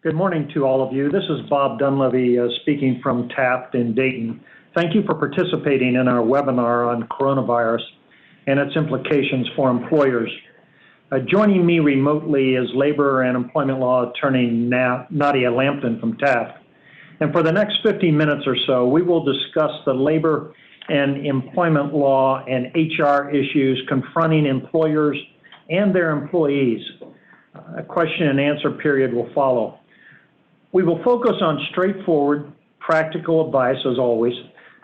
Good morning to all of you. This is Bob Dunlevey speaking from Taft in Dayton. Thank you for participating in our webinar on coronavirus and its implications for employers. Joining me remotely is labor and employment law attorney Nadia Lampton from Taft. And for the next 15 minutes or so, we will discuss the labor and employment law and HR issues confronting employers and their employees. A question and answer period will follow. We will focus on straightforward, practical advice as always,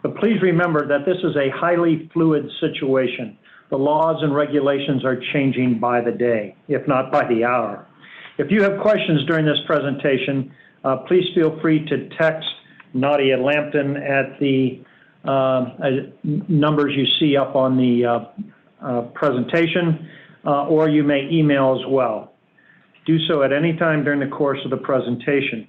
but please remember that this is a highly fluid situation. The laws and regulations are changing by the day, if not by the hour. If you have questions during this presentation, please feel free to text Nadia Lampton at the numbers you see up on the presentation, or you may email as well. Do so at any time during the course of the presentation.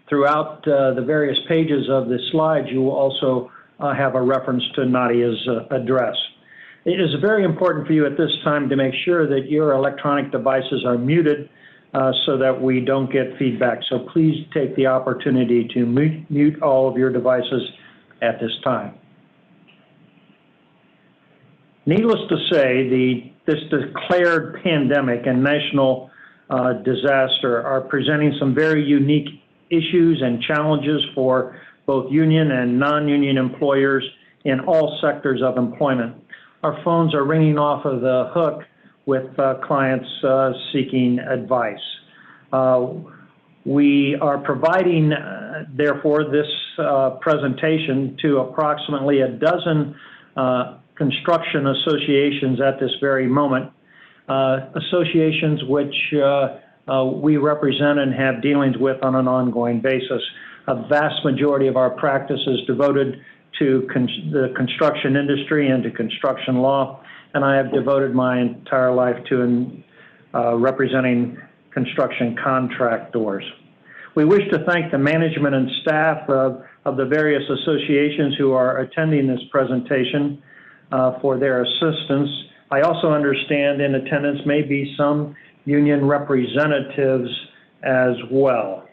Throughout the various pages of the slides, you will also have a reference to Nadia's address. It is very important for you at this time to make sure that your electronic devices are muted so that we don't get feedback. So please take the opportunity to mute all of your devices at this time. Needless to say, this declared pandemic and national disaster are presenting some very unique issues and challenges for both union and non-union employers in all sectors of employment. Our phones are ringing off of the hook with clients seeking advice. We are providing, therefore, this presentation to approximately a dozen construction associations at this very moment, associations which we represent and have dealings with on an ongoing basis. A vast majority of our practice is devoted to the construction industry and to construction law, and I have devoted my entire life to representing construction contractors. We wish to thank the management and staff of the various associations who are attending this presentation for their assistance. I also understand in attendance may be some union representatives as well.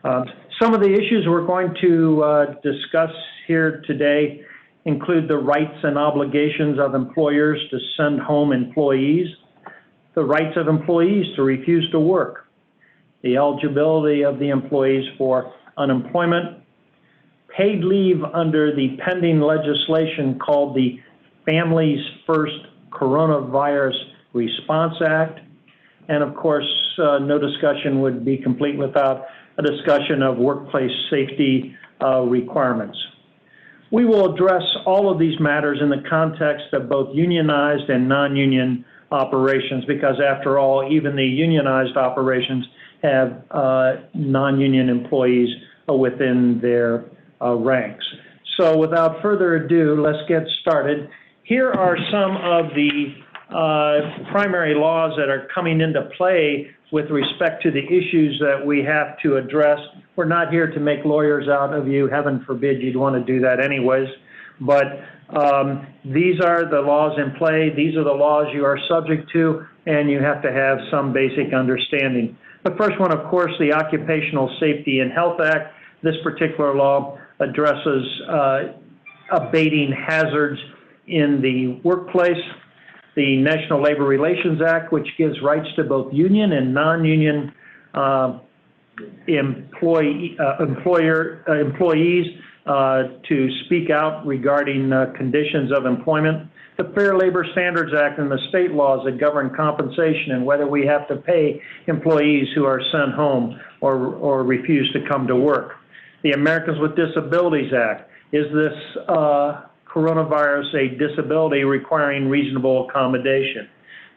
Some of the issues we're going to discuss here today include the rights and obligations of employers to send home employees, the rights of employees to refuse to work, the eligibility of the employees for unemployment, paid leave under the pending legislation called the Families First Coronavirus Response Act, and of course, no discussion would be complete without a discussion of workplace safety requirements. We will address all of these matters in the context of both unionized and non-union operations, because after all, even the unionized operations have non-union employees within their ranks. So without further ado, let's get started. Here are some of the primary laws that are coming into play with respect to the issues that we have to address. We're not here to make lawyers out of you. Heaven forbid you'd want to do that anyways. But these are the laws in play. These are the laws you are subject to, and you have to have some basic understanding. The first one, of course, the Occupational Safety and Health Act. This particular law addresses abating hazards in the workplace. The National Labor Relations Act, which gives rights to both union and non-union employees to speak out regarding conditions of employment. The Fair Labor Standards Act and the state laws that govern compensation and whether we have to pay employees who are sent home or refuse to come to work. The Americans with Disabilities Act. Is this coronavirus a disability requiring reasonable accommodation?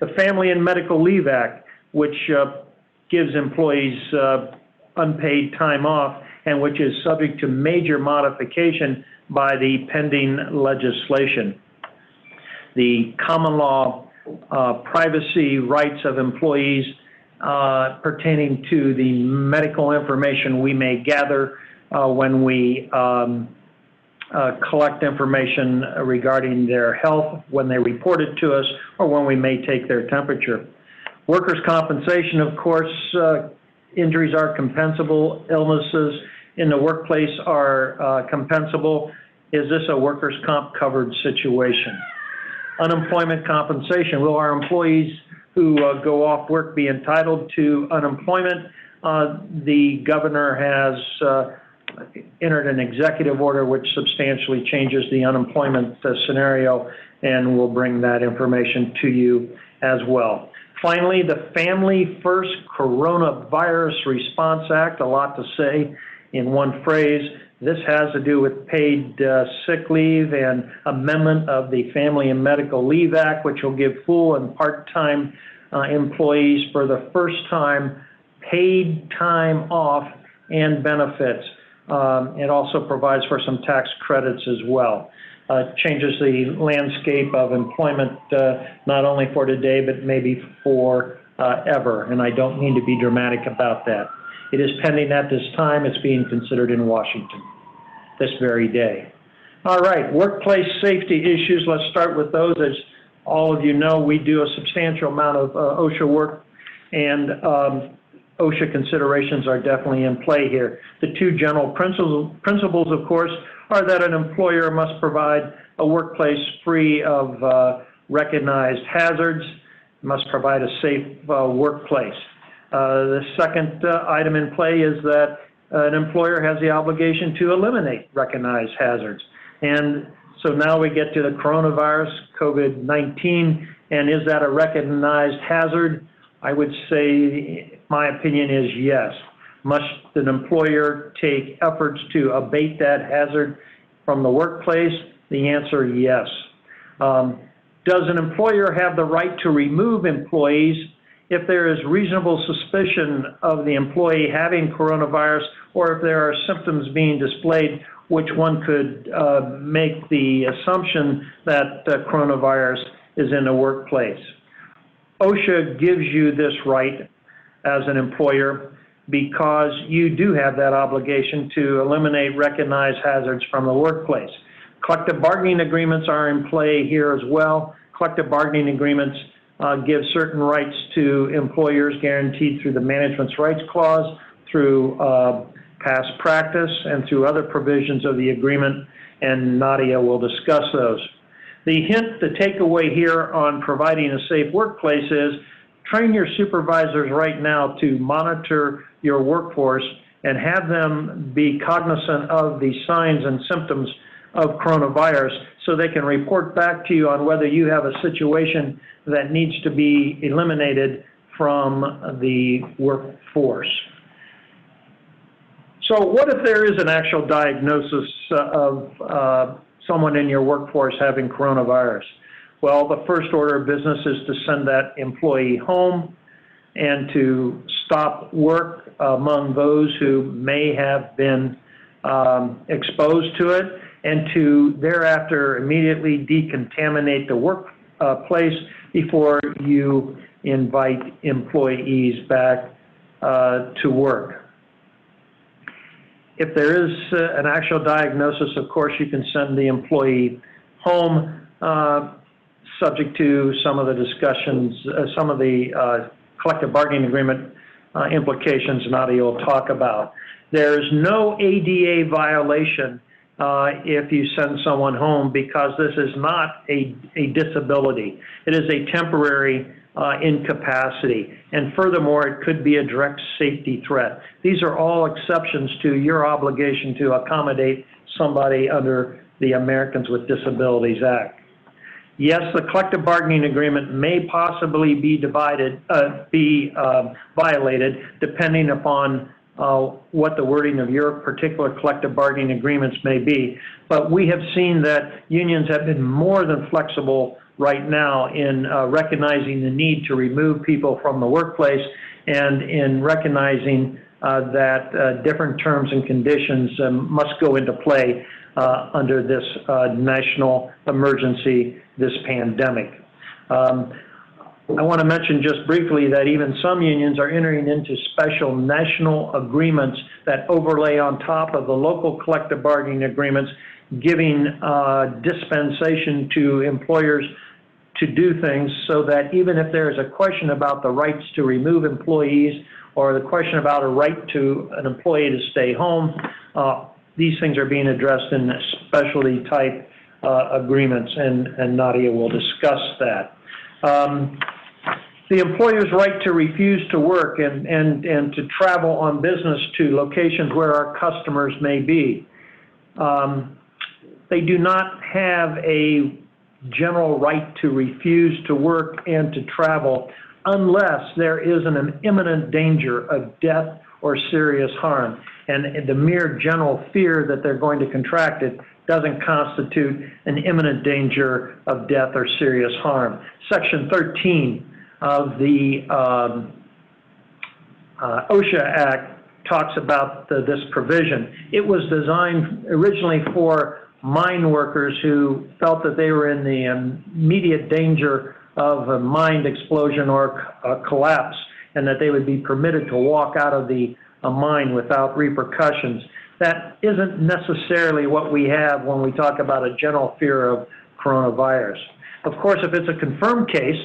The Family and Medical Leave Act, which gives employees unpaid time off and which is subject to major modification by the pending legislation. The common law privacy rights of employees pertaining to the medical information we may gather when we collect information regarding their health, when they report it to us, or when we may take their temperature. Workers' compensation, of course, injuries are compensable, illnesses in the workplace are compensable. Is this a workers' comp covered situation? Unemployment compensation. Will our employees who go off work be entitled to unemployment? The governor has entered an executive order which substantially changes the unemployment scenario, and we'll bring that information to you as well. Finally, the Family First Coronavirus Response Act, a lot to say in one phrase. This has to do with paid sick leave and amendment of the Family and Medical Leave Act, which will give full and part-time employees for the first time paid time off and benefits. It also provides for some tax credits as well. Changes the landscape of employment not only for today, but maybe for ever. And I don't mean to be dramatic about that. It is pending at this time. It's being considered in Washington this very day. All right, workplace safety issues. Let's start with those. As all of you know, we do a substantial amount of OSHA work, and OSHA considerations are definitely in play here. The two general principles, of course, are that an employer must provide a workplace free of recognized hazards, must provide a safe workplace. The second item in play is that an employer has the obligation to eliminate recognized hazards. And so now we get to the coronavirus, COVID-19, and is that a recognized hazard? I would say my opinion is yes. Must an employer take efforts to abate that hazard from the workplace? The answer, yes. Does an employer have the right to remove employees if there is reasonable suspicion of the employee having coronavirus, or if there are symptoms being displayed, which one could make the assumption that coronavirus is in the workplace? OSHA gives you this right as an employer because you do have that obligation to eliminate recognized hazards from the workplace. Collective bargaining agreements are in play here as well. Collective bargaining agreements give certain rights to employers guaranteed through the Management's Rights Clause, through past practice, and through other provisions of the agreement, and Nadia will discuss those. The takeaway here on providing a safe workplace is train your supervisors right now to monitor your workforce and have them be cognizant of the signs and symptoms of coronavirus so they can report back to you on whether you have a situation that needs to be eliminated from the workforce. So what if there is an actual diagnosis of someone in your workforce having coronavirus? Well, the first order of business is to send that employee home and to stop work among those who may have been exposed to it, and to thereafter immediately decontaminate the workplace before you invite employees back to work. If there is an actual diagnosis, of course, you can send the employee home, subject to some of the discussions, some of the collective bargaining agreement implications Nadia will talk about. There's no ADA violation if you send someone home, because this is not a disability. It is a temporary incapacity. And furthermore, it could be a direct safety threat. These are all exceptions to your obligation to accommodate somebody under the Americans with Disabilities Act. Yes, the collective bargaining agreement may possibly be violated depending upon what the wording of your particular collective bargaining agreements may be. But we have seen that unions have been more than flexible right now in recognizing the need to remove people from the workplace, and in recognizing that different terms and conditions must go into play under this national emergency, this pandemic. I want to mention just briefly that even some unions are entering into special national agreements that overlay on top of the local collective bargaining agreements, giving dispensation to employers to do things so that even if there is a question about the rights to remove employees or the question about a right to an employee to stay home, these things are being addressed in specialty type agreements, and Nadia will discuss that. The employer's right to refuse to work and to travel on business to locations where our customers may be. They do not have a general right to refuse to work and to travel unless there is an imminent danger of death or serious harm. And the mere general fear that they're going to contract it doesn't constitute an imminent danger of death or serious harm. Section 13 of the OSHA Act talks about this provision. It was designed originally for mine workers who felt that they were in the immediate danger of a mine explosion or a collapse, and that they would be permitted to walk out of the mine without repercussions. That isn't necessarily what we have when we talk about a general fear of coronavirus. Of course, if it's a confirmed case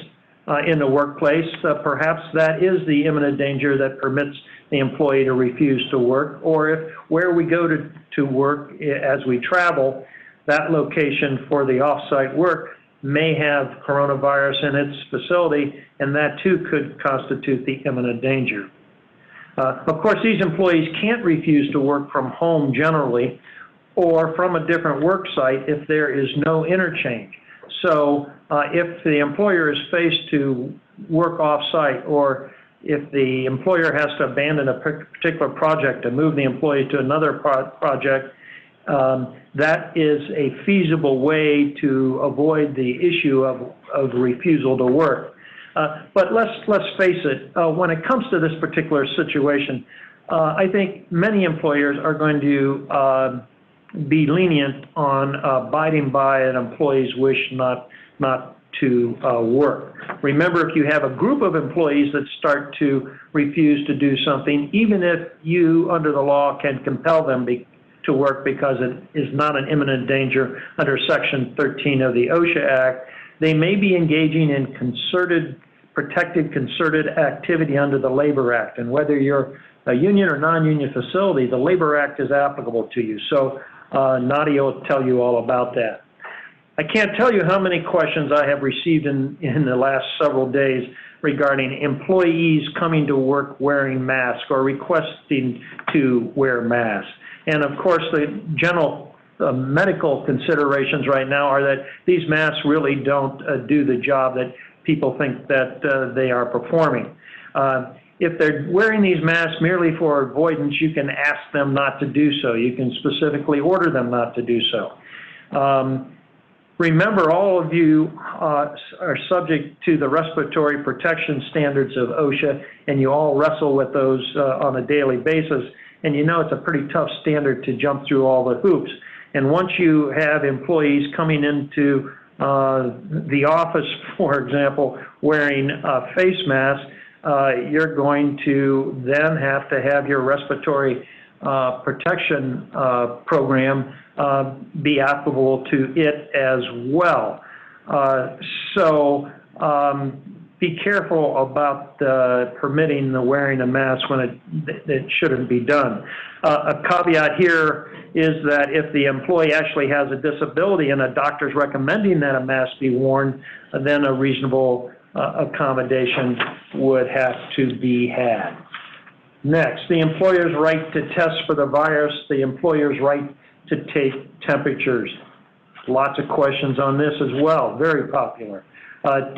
in the workplace, perhaps that is the imminent danger that permits the employee to refuse to work, or if where we go to work as we travel, that location for the off-site work may have coronavirus in its facility, and that too could constitute the imminent danger. Of course, these employees can't refuse to work from home generally or from a different work site if there is no interchange. So if the employer is faced to work off-site, or if the employer has to abandon a particular project to move the employee to another project, that is a feasible way to avoid the issue of refusal to work. But let's face it, when it comes to this particular situation, I think many employers are going to be lenient on abiding by an employee's wish not to work. Remember, if you have a group of employees that start to refuse to do something, even if you, under the law, can compel them to work because it is not an imminent danger under Section 13 of the OSHA Act, they may be engaging in protected concerted activity under the Labor Act. And whether you're a union or non-union facility, the Labor Act is applicable to you. So Nadia will tell you all about that. I can't tell you how many questions I have received in the last several days regarding employees coming to work wearing masks or requesting to wear masks. And of course, the general medical considerations right now are that these masks really don't do the job that people think that they are performing. If they're wearing these masks merely for avoidance, you can ask them not to do so. You can specifically order them not to do so. Remember, all of you are subject to the respiratory protection standards of OSHA, and you all wrestle with those on a daily basis. And you know it's a pretty tough standard to jump through all the hoops. And once you have employees coming into the office, for example, wearing face masks, you're going to then have to have your respiratory protection program be applicable to it as well. So be careful about permitting the wearing of masks when it shouldn't be done. A caveat here is that if the employee actually has a disability and a doctor's recommending that a mask be worn, then a reasonable accommodation would have to be had. Next, the employer's right to test for the virus, the employer's right to take temperatures. Lots of questions on this as well, very popular.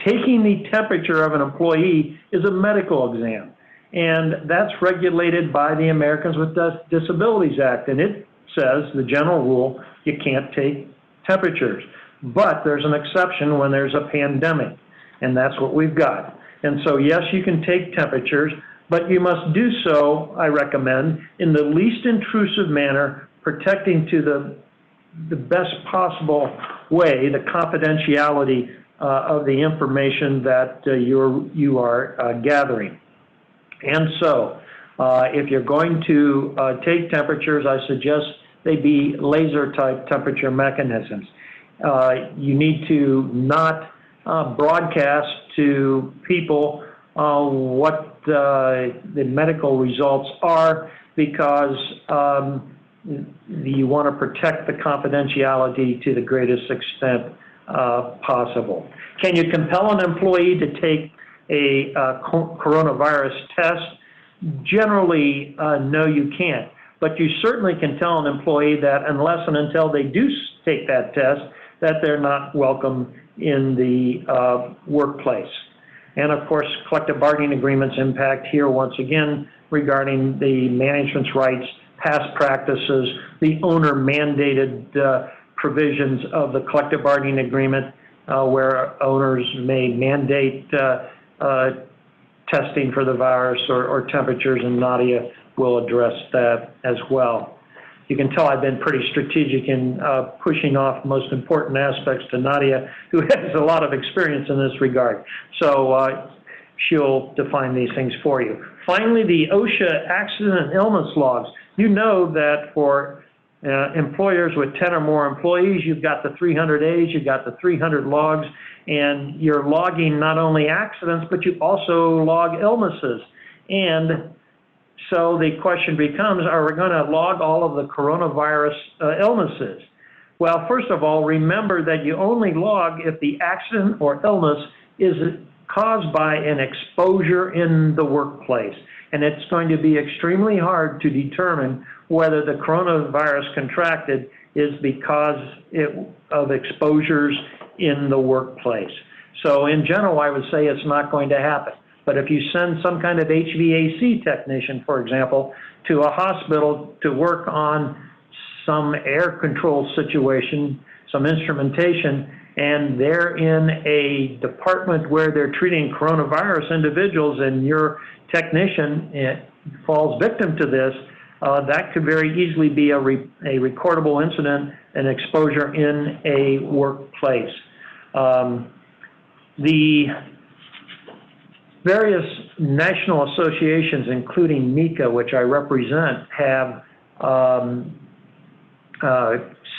Taking the temperature of an employee is a medical exam, and that's regulated by the Americans with Disabilities Act, and it says, the general rule, you can't take temperatures. But there's an exception when there's a pandemic, and that's what we've got. And so, yes, you can take temperatures, but you must do so, I recommend, in the least intrusive manner, protecting to the best possible way the confidentiality of the information that you are gathering. And so, if you're going to take temperatures, I suggest they be laser-type temperature mechanisms. You need to not broadcast to people what the medical results are, because you want to protect the confidentiality to the greatest extent possible. Can you compel an employee to take a coronavirus test? Generally, no, you can't. But you certainly can tell an employee that unless and until they do take that test, that they're not welcome in the workplace. And of course, collective bargaining agreements impact here once again regarding the management's rights, past practices, the owner mandated provisions of the collective bargaining agreement where owners may mandate testing for the virus or temperatures, and Nadia will address that as well. You can tell I've been pretty strategic in pushing off most important aspects to Nadia, who has a lot of experience in this regard. So she'll define these things for you. Finally, the OSHA accident and illness logs. You know that for employers with 10 or more employees, you've got the 300 A's, you've got the 300 logs, and you're logging not only accidents, but you also log illnesses. And so the question becomes, are we going to log all of the coronavirus illnesses? Well, first of all, remember that you only log if the accident or illness is caused by an exposure in the workplace. And it's going to be extremely hard to determine whether the coronavirus contracted is because of exposures in the workplace. So in general, I would say it's not going to happen. But if you send some kind of HVAC technician, for example, to a hospital to work on some air control situation, some instrumentation, and they're in a department where they're treating coronavirus individuals and your technician falls victim to this, that could very easily be a recordable incident, an exposure in a workplace. The various national associations, including NECA, which I represent, have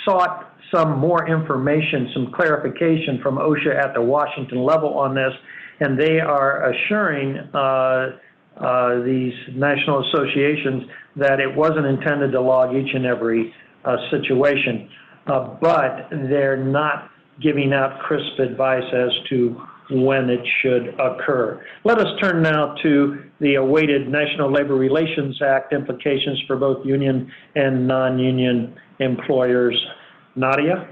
sought some more information, some clarification from OSHA at the Washington level on this, and they are assuring these national associations that it wasn't intended to log each and every situation, but they're not giving out crisp advice as to when it should occur. Let us turn now to the awaited National Labor Relations Act implications for both union and non-union employers. Nadia?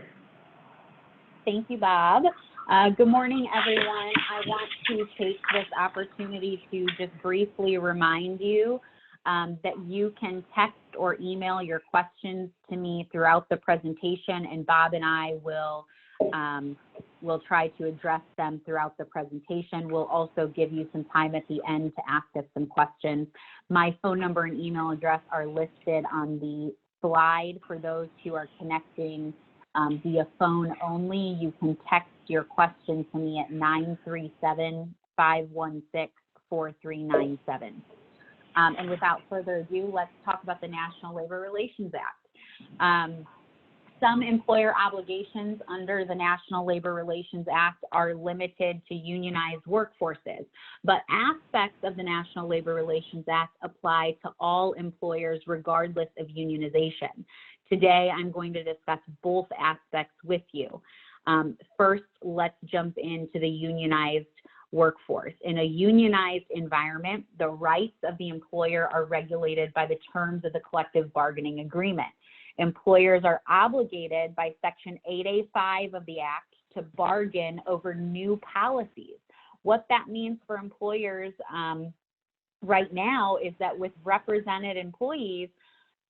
Thank you, Bob. Good morning, everyone. I want to take this opportunity to just briefly remind you that you can text or email your questions to me throughout the presentation, and Bob and I will try to address them throughout the presentation. We'll also give you some time at the end to ask us some questions. My phone number and email address are listed on the slide. For those who are connecting via phone only, you can text your question to me at 937-516-4397. And without further ado, let's talk about the National Labor Relations Act. Some employer obligations under the National Labor Relations Act are limited to unionized workforces, but aspects of the National Labor Relations Act apply to all employers regardless of unionization. Today, I'm going to discuss both aspects with you. First, let's jump into the unionized workforce. In a unionized environment, the rights of the employer are regulated by the terms of the collective bargaining agreement. Employers are obligated by Section 8A5 of the Act to bargain over new policies. What that means for employers right now is that with represented employees,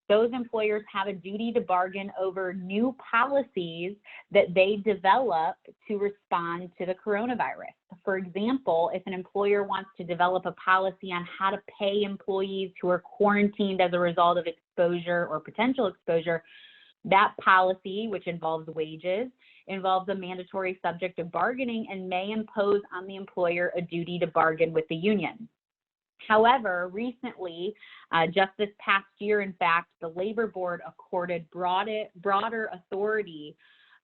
those employers have a duty to bargain over new policies that they develop to respond to the coronavirus. For example, if an employer wants to develop a policy on how to pay employees who are quarantined as a result of exposure or potential exposure, that policy, which involves wages, involves a mandatory subject of bargaining and may impose on the employer a duty to bargain with the union. However, recently, just this past year, in fact, the Labor Board accorded broader authority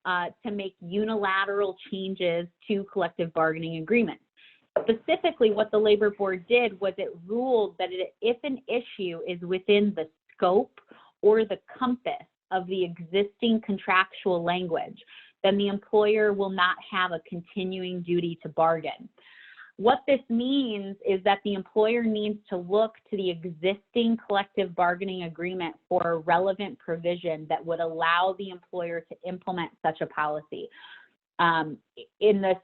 to make unilateral changes to collective bargaining agreements. Specifically, what the Labor Board did was it ruled that if an issue is within the scope or the compass of the existing contractual language, then the employer will not have a continuing duty to bargain. What this means is that the employer needs to look to the existing collective bargaining agreement for a relevant provision that would allow the employer to implement such a policy. In the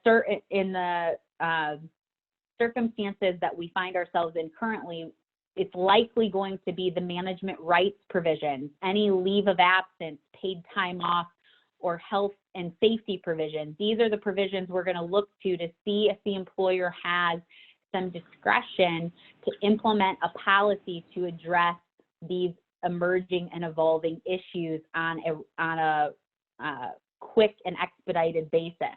circumstances that we find ourselves in currently, it's likely going to be the management rights provisions, any leave of absence, paid time off, or health and safety provisions. These are the provisions we're going to look to see if the employer has some discretion to implement a policy to address these emerging and evolving issues on a quick and expedited basis.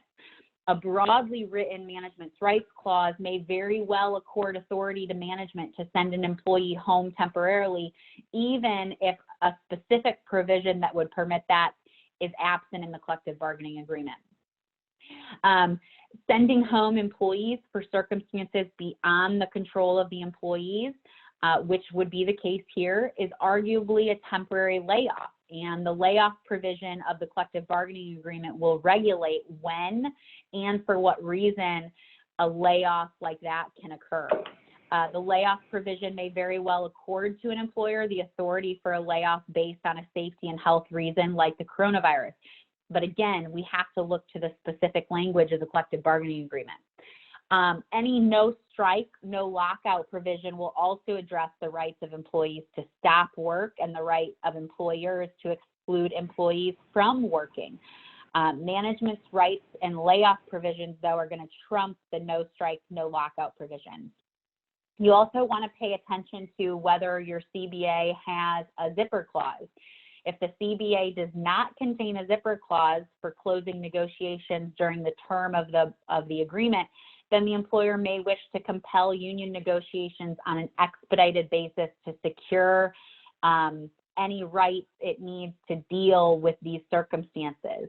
A broadly written management's rights clause may very well accord authority to management to send an employee home temporarily, even if a specific provision that would permit that is absent in the collective bargaining agreement. Sending home employees for circumstances beyond the control of the employees, which would be the case here, is arguably a temporary layoff. And the layoff provision of the collective bargaining agreement will regulate when and for what reason a layoff like that can occur. The layoff provision may very well accord to an employer the authority for a layoff based on a safety and health reason like the coronavirus. But again, we have to look to the specific language of the collective bargaining agreement. Any no strike, no lockout provision will also address the rights of employees to stop work and the right of employers to exclude employees from working. Management's rights and layoff provisions, though, are going to trump the no strike, no lockout provisions. You also want to pay attention to whether your CBA has a zipper clause. If the CBA does not contain a zipper clause for closing negotiations during the term of the agreement, then the employer may wish to compel union negotiations on an expedited basis to secure any rights it needs to deal with these circumstances.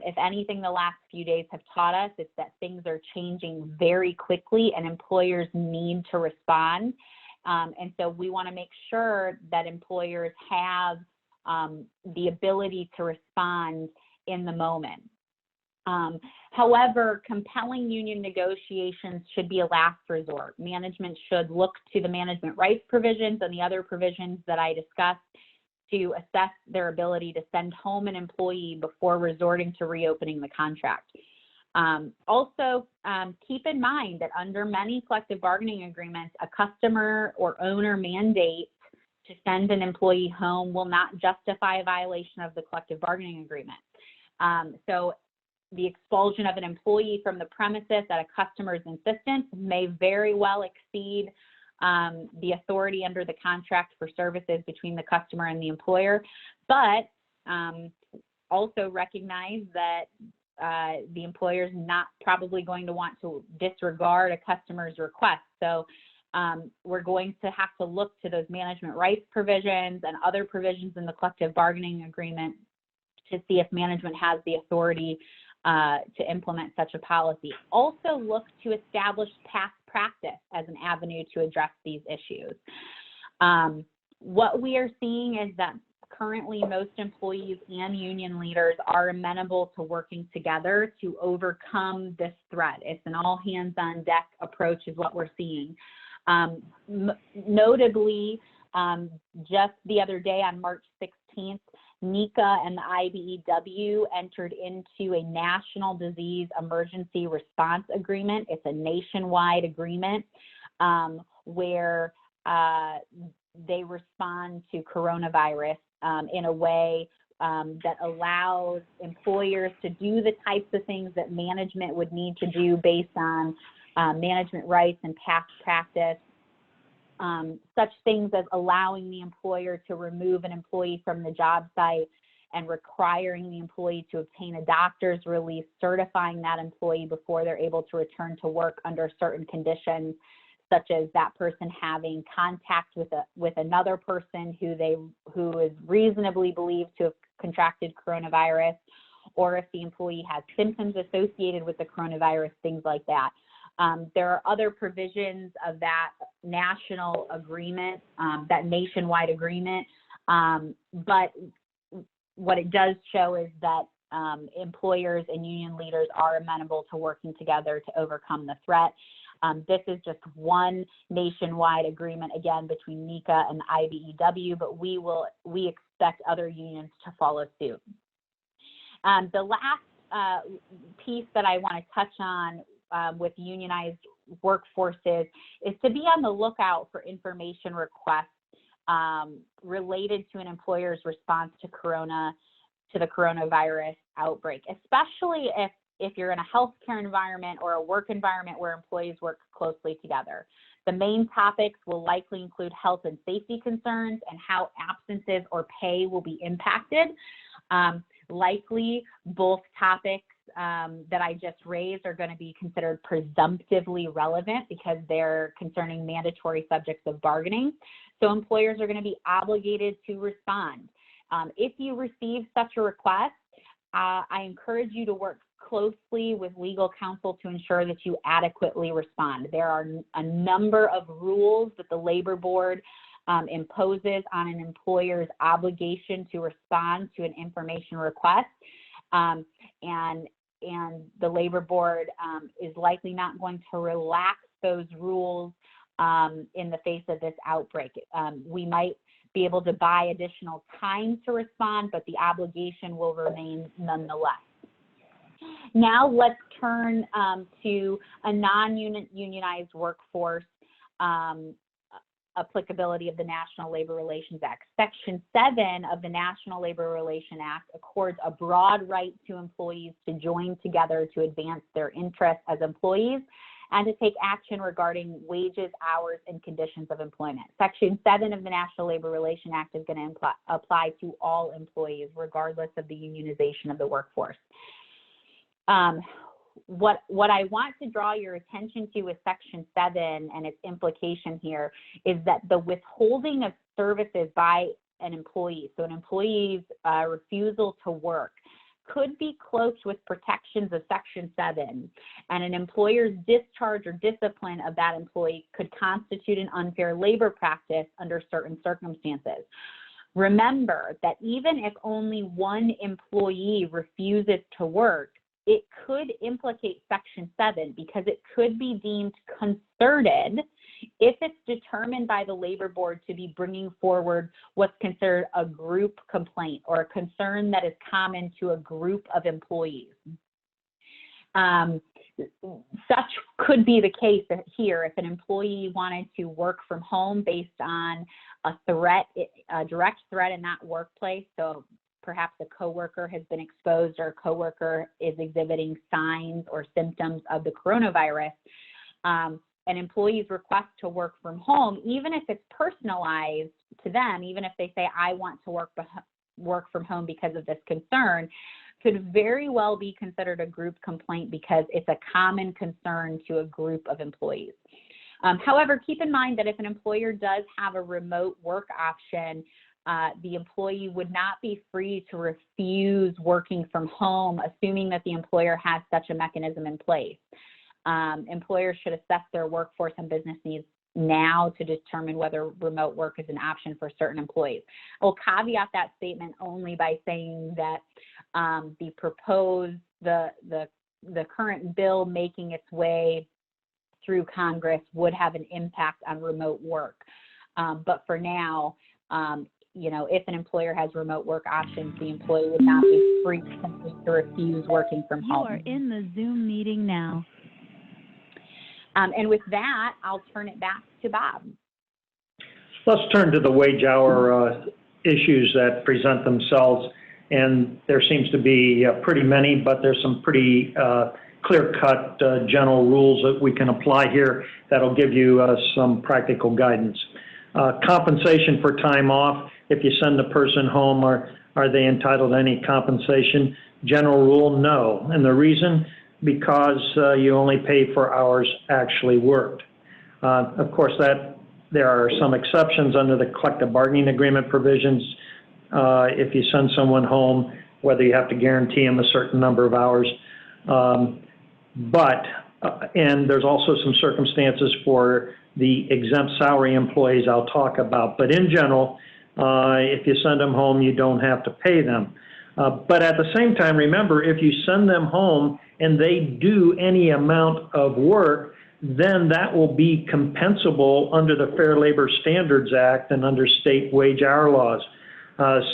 If anything, the last few days have taught us is that things are changing very quickly and employers need to respond. And so we want to make sure that employers have the ability to respond in the moment. However, compelling union negotiations should be a last resort. Management should look to the management rights provisions and the other provisions that I discussed to assess their ability to send home an employee before resorting to reopening the contract. Also, keep in mind that under many collective bargaining agreements, a customer or owner mandate to send an employee home will not justify a violation of the collective bargaining agreement. So the expulsion of an employee from the premises at a customer's insistence may very well exceed the authority under the contract for services between the customer and the employer, but also recognize that the employer is not probably going to want to disregard a customer's request. So we're going to have to look to those management rights provisions and other provisions in the collective bargaining agreement to see if management has the authority to implement such a policy. Also look to establish past practice as an avenue to address these issues. What we are seeing is that currently most employees and union leaders are amenable to working together to overcome this threat. It's an all hands on deck approach is what we're seeing. Notably, just the other day on March 16th, NECA and the IBEW entered into a National Disease Emergency Response Agreement. It's a nationwide agreement where they respond to coronavirus in a way that allows employers to do the types of things that management would need to do based on management rights and past practice. Such things as allowing the employer to remove an employee from the job site and requiring the employee to obtain a doctor's release, certifying that employee before they're able to return to work under certain conditions, such as that person having contact with another person who is reasonably believed to have contracted coronavirus, or if the employee has symptoms associated with the coronavirus, things like that. There are other provisions of that national agreement, that nationwide agreement, but what it does show is that employers and union leaders are amenable to working together to overcome the threat. This is just one nationwide agreement, again, between NECA and the IBEW, but we expect other unions to follow suit. The last piece that I want to touch on with unionized workforces is to be on the lookout for information requests related to an employer's response to the coronavirus outbreak, especially if you're in a healthcare environment or a work environment where employees work closely together. The main topics will likely include health and safety concerns and how absences or pay will be impacted. Likely, both topics that I just raised are going to be considered presumptively relevant because they're concerning mandatory subjects of bargaining. So employers are going to be obligated to respond. If you receive such a request, I encourage you to work closely with legal counsel to ensure that you adequately respond. There are a number of rules that the Labor Board imposes on an employer's obligation to respond to an information request, and the Labor Board is likely not going to relax those rules in the face of this outbreak. We might be able to buy additional time to respond, but the obligation will remain nonetheless. Now let's turn to a non-unionized workforce applicability of the National Labor Relations Act. Section 7 of the National Labor Relations Act accords a broad right to employees to join together to advance their interests as employees and to take action regarding wages, hours, and conditions of employment. Section 7 of the National Labor Relations Act is going to apply to all employees, regardless of the unionization of the workforce. What I want to draw your attention to with Section 7 and its implication here is that the withholding of services by an employee, so an employee's refusal to work, could be cloaked with protections of Section 7, and an employer's discharge or discipline of that employee could constitute an unfair labor practice under certain circumstances. Remember that even if only one employee refuses to work, it could implicate Section 7 because it could be deemed concerted if it's determined by the Labor Board to be bringing forward what's considered a group complaint or a concern that is common to a group of employees. Such could be the case here if an employee wanted to work from home based on a direct threat in that workplace. So perhaps a coworker has been exposed or a coworker is exhibiting signs or symptoms of the coronavirus. An employee's request to work from home, even if it's personalized to them, even if they say, I want to work from home because of this concern, could very well be considered a group complaint because it's a common concern to a group of employees. However, keep in mind that if an employer does have a remote work option, the employee would not be free to refuse working from home, assuming that the employer has such a mechanism in place. Employers should assess their workforce and business needs now to determine whether remote work is an option for certain employees. I'll caveat that statement only by saying that the current bill making its way through Congress would have an impact on remote work. But for now, if an employer has remote work options, the employee would not be free to refuse working from home. You are in the Zoom meeting now. And with that, I'll turn it back to Bob. Let's turn to the wage hour issues that present themselves. And there seems to be pretty many, but there's some pretty clear-cut general rules that we can apply here that'll give you some practical guidance. Compensation for time off. If you send a person home, are they entitled to any compensation? General rule, no. And the reason? Because you only pay for hours actually worked. Of course, there are some exceptions under the collective bargaining agreement provisions. If you send someone home whether you have to guarantee them a certain number of hours. And there's also some circumstances for the exempt salary employees I'll talk about. But in general, if you send them home, you don't have to pay them. But at the same time, remember, if you send them home and they do any amount of work, then that will be compensable under the Fair Labor Standards Act and under state wage hour laws.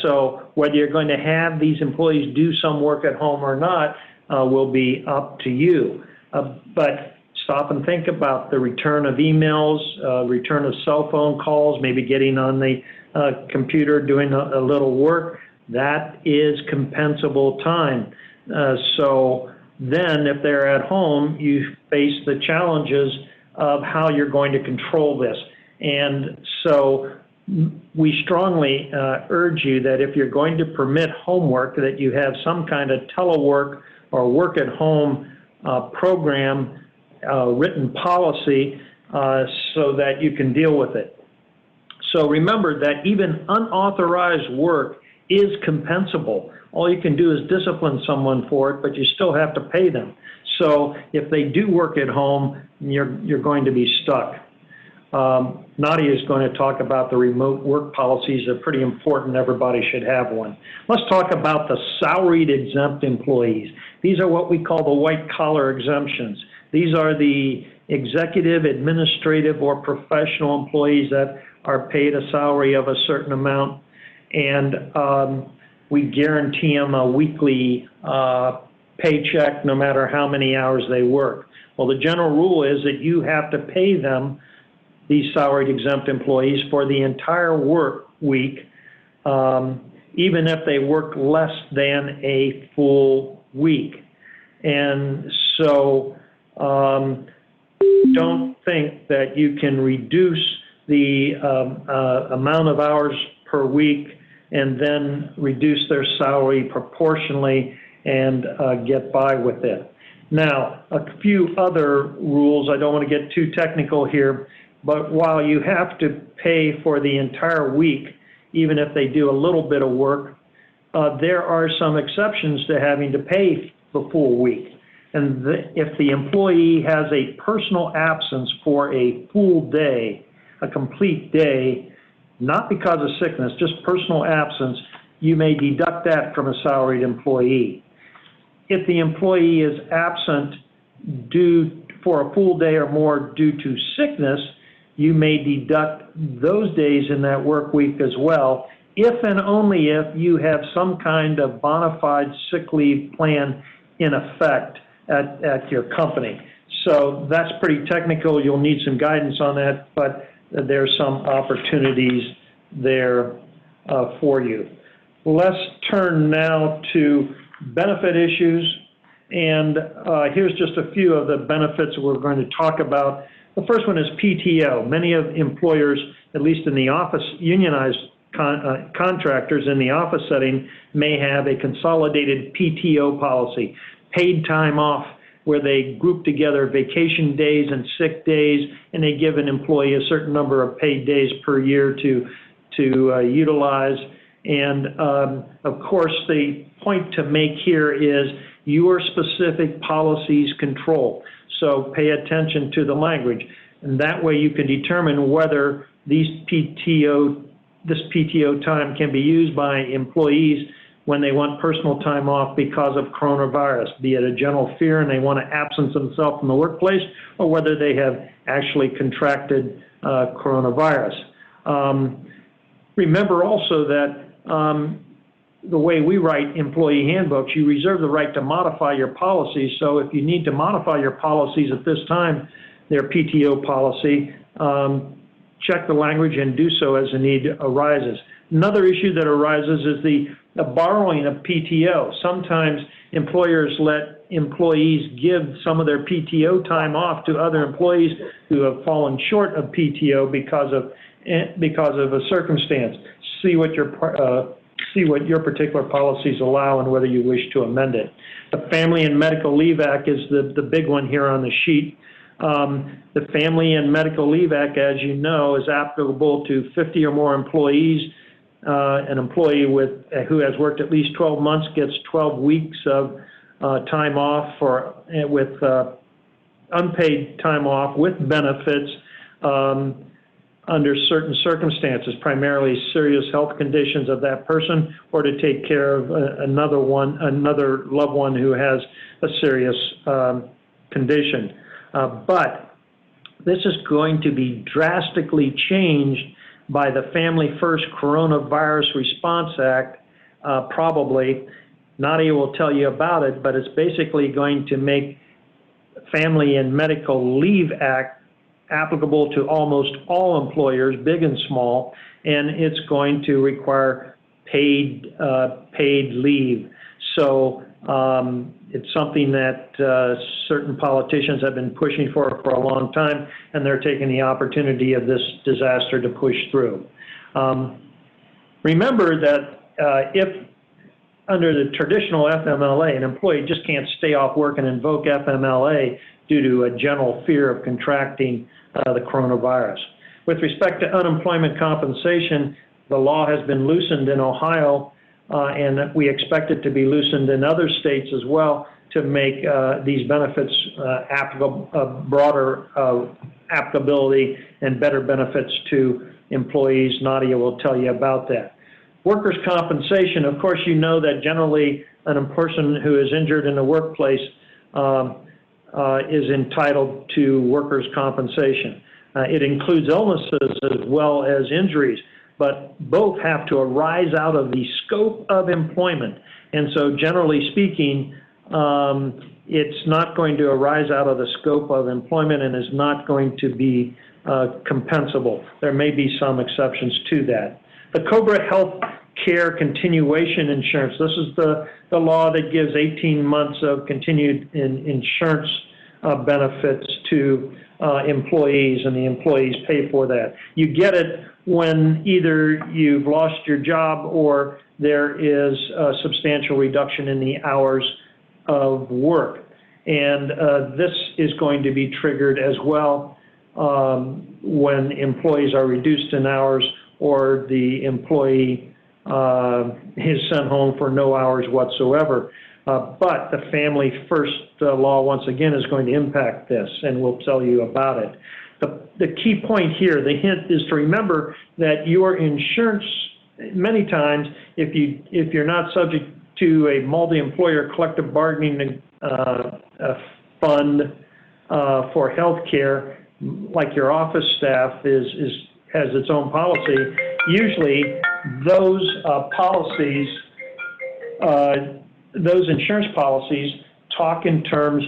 So whether you're going to have these employees do some work at home or not will be up to you. But stop and think about the return of emails, return of cell phone calls, maybe getting on the computer, doing a little work. That is compensable time. So then if they're at home, you face the challenges of how you're going to control this. And so we strongly urge you that if you're going to permit homework, that you have some kind of telework or work at home program, written policy, so that you can deal with it. So remember that even unauthorized work is compensable. All you can do is discipline someone for it, but you still have to pay them. So if they do work at home, you're going to be stuck. Nadia is going to talk about the remote work policies. They're pretty important. Everybody should have one. Let's talk about the salaried exempt employees. These are what we call the white-collar exemptions. These are the executive, administrative, or professional employees that are paid a salary of a certain amount, and we guarantee them a weekly paycheck no matter how many hours they work. Well, the general rule is that you have to pay them, these salaried exempt employees, for the entire work week, even if they work less than a full week. And so don't think that you can reduce the amount of hours per week and then reduce their salary proportionally and get by with it. Now, a few other rules. I don't want to get too technical here, but while you have to pay for the entire week, even if they do a little bit of work, there are some exceptions to having to pay the full week. And if the employee has a personal absence for a full day, a complete day, not because of sickness, just personal absence, you may deduct that from a salaried employee. If the employee is absent for a full day or more due to sickness, you may deduct those days in that work week as well, if and only if you have some kind of bona fide sick leave plan in effect at your company. So that's pretty technical. You'll need some guidance on that, but there's some opportunities there for you. Let's turn now to benefit issues, and here's just a few of the benefits we're going to talk about. The first one is PTO. Many of employers, at least in the office, unionized contractors in the office setting, may have a consolidated PTO policy, paid time off, where they group together vacation days and sick days, and they give an employee a certain number of paid days per year to utilize. And of course, the point to make here is your specific policies control. So pay attention to the language, and that way you can determine whether this PTO time can be used by employees when they want personal time off because of coronavirus, be it a general fear and they want to absence themselves from the workplace, or whether they have actually contracted coronavirus. Remember also that the way we write employee handbooks, you reserve the right to modify your policies. So if you need to modify your policies at this time, their PTO policy, check the language and do so as the need arises. Another issue that arises is the borrowing of PTO. Sometimes employers let employees give some of their PTO time off to other employees who have fallen short of PTO because of a circumstance. See what your particular policies allow and whether you wish to amend it. The Family and Medical Leave Act is the big one here on the sheet. The Family and Medical Leave Act, as you know, is applicable to 50 or more employees an employee who has worked at least 12 months gets 12 weeks of time off with unpaid time off with benefits under certain circumstances, primarily serious health conditions of that person, or to take care of another loved one who has a serious condition. But this is going to be drastically changed by the Family First Coronavirus Response Act, probably. Nadia will tell you about it, but it's basically going to make Family and Medical Leave Act applicable to almost all employers, big and small, and it's going to require paid leave. So it's something that certain politicians have been pushing for a long time, and they're taking the opportunity of this disaster to push through. Remember that if under the traditional FMLA, an employee just can't stay off work and invoke FMLA due to a general fear of contracting the coronavirus. With respect to unemployment compensation, the law has been loosened in Ohio, and we expect it to be loosened in other states as well to make these benefits broader applicability and better benefits to employees. Nadia will tell you about that. Workers' compensation, of course, you know that generally a person who is injured in the workplace is entitled to workers' compensation. It includes illnesses as well as injuries, but both have to arise out of the scope of employment. And so generally speaking, it's not going to arise out of the scope of employment and is not going to be compensable. There may be some exceptions to that. The COBRA Health Care Continuation Insurance. This is the law that gives 18 months of continued insurance benefits to employees, and the employees pay for that. You get it when either you've lost your job or there is a substantial reduction in the hours of work. And this is going to be triggered as well when employees are reduced in hours or the employee is sent home for no hours whatsoever. But the Family First law, once again, is going to impact this, and we'll tell you about it. The key point here, the hint, is to remember that your insurance, many times, if you're not subject to a multi-employer collective bargaining fund for health care, like your office staff has its own policy, usually those those insurance policies talk in terms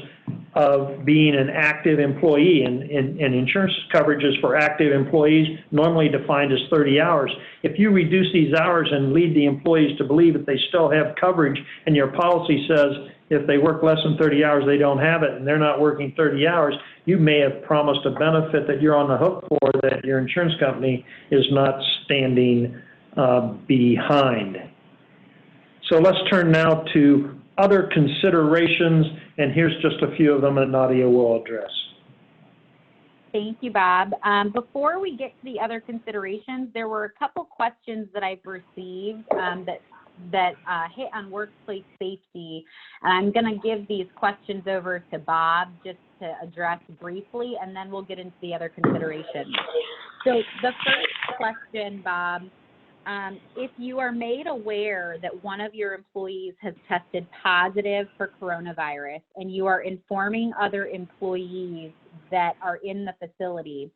of being an active employee, and insurance coverage is for active employees, normally defined as 30 hours. If you reduce these hours and lead the employees to believe that they still have coverage, and your policy says if they work less than 30 hours, they don't have it, and they're not working 30 hours, you may have promised a benefit that you're on the hook for that your insurance company is not standing behind. So let's turn now to other considerations, and here's just a few of them that Nadia will address. Thank you, Bob. Before we get to the other considerations, there were a couple questions that I've received that hit on workplace safety. And I'm going to give these questions over to Bob just to address briefly, and then we'll get into the other considerations. So the first question, Bob, if you are made aware that one of your employees has tested positive for coronavirus and you are informing other employees that are in the facility,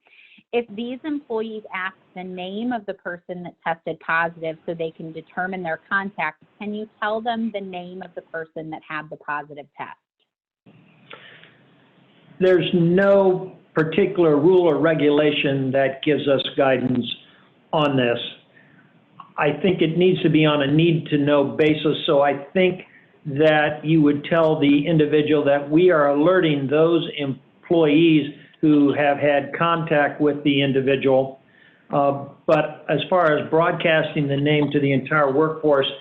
if these employees ask the name of the person that tested positive so they can determine their contact, can you tell them the name of the person that had the positive test? There's no particular rule or regulation that gives us guidance on this. I think it needs to be on a need-to-know basis, so I think that you would tell the individual that we are alerting those employees who have had contact with the individual. But as far as broadcasting the name to the entire workforce,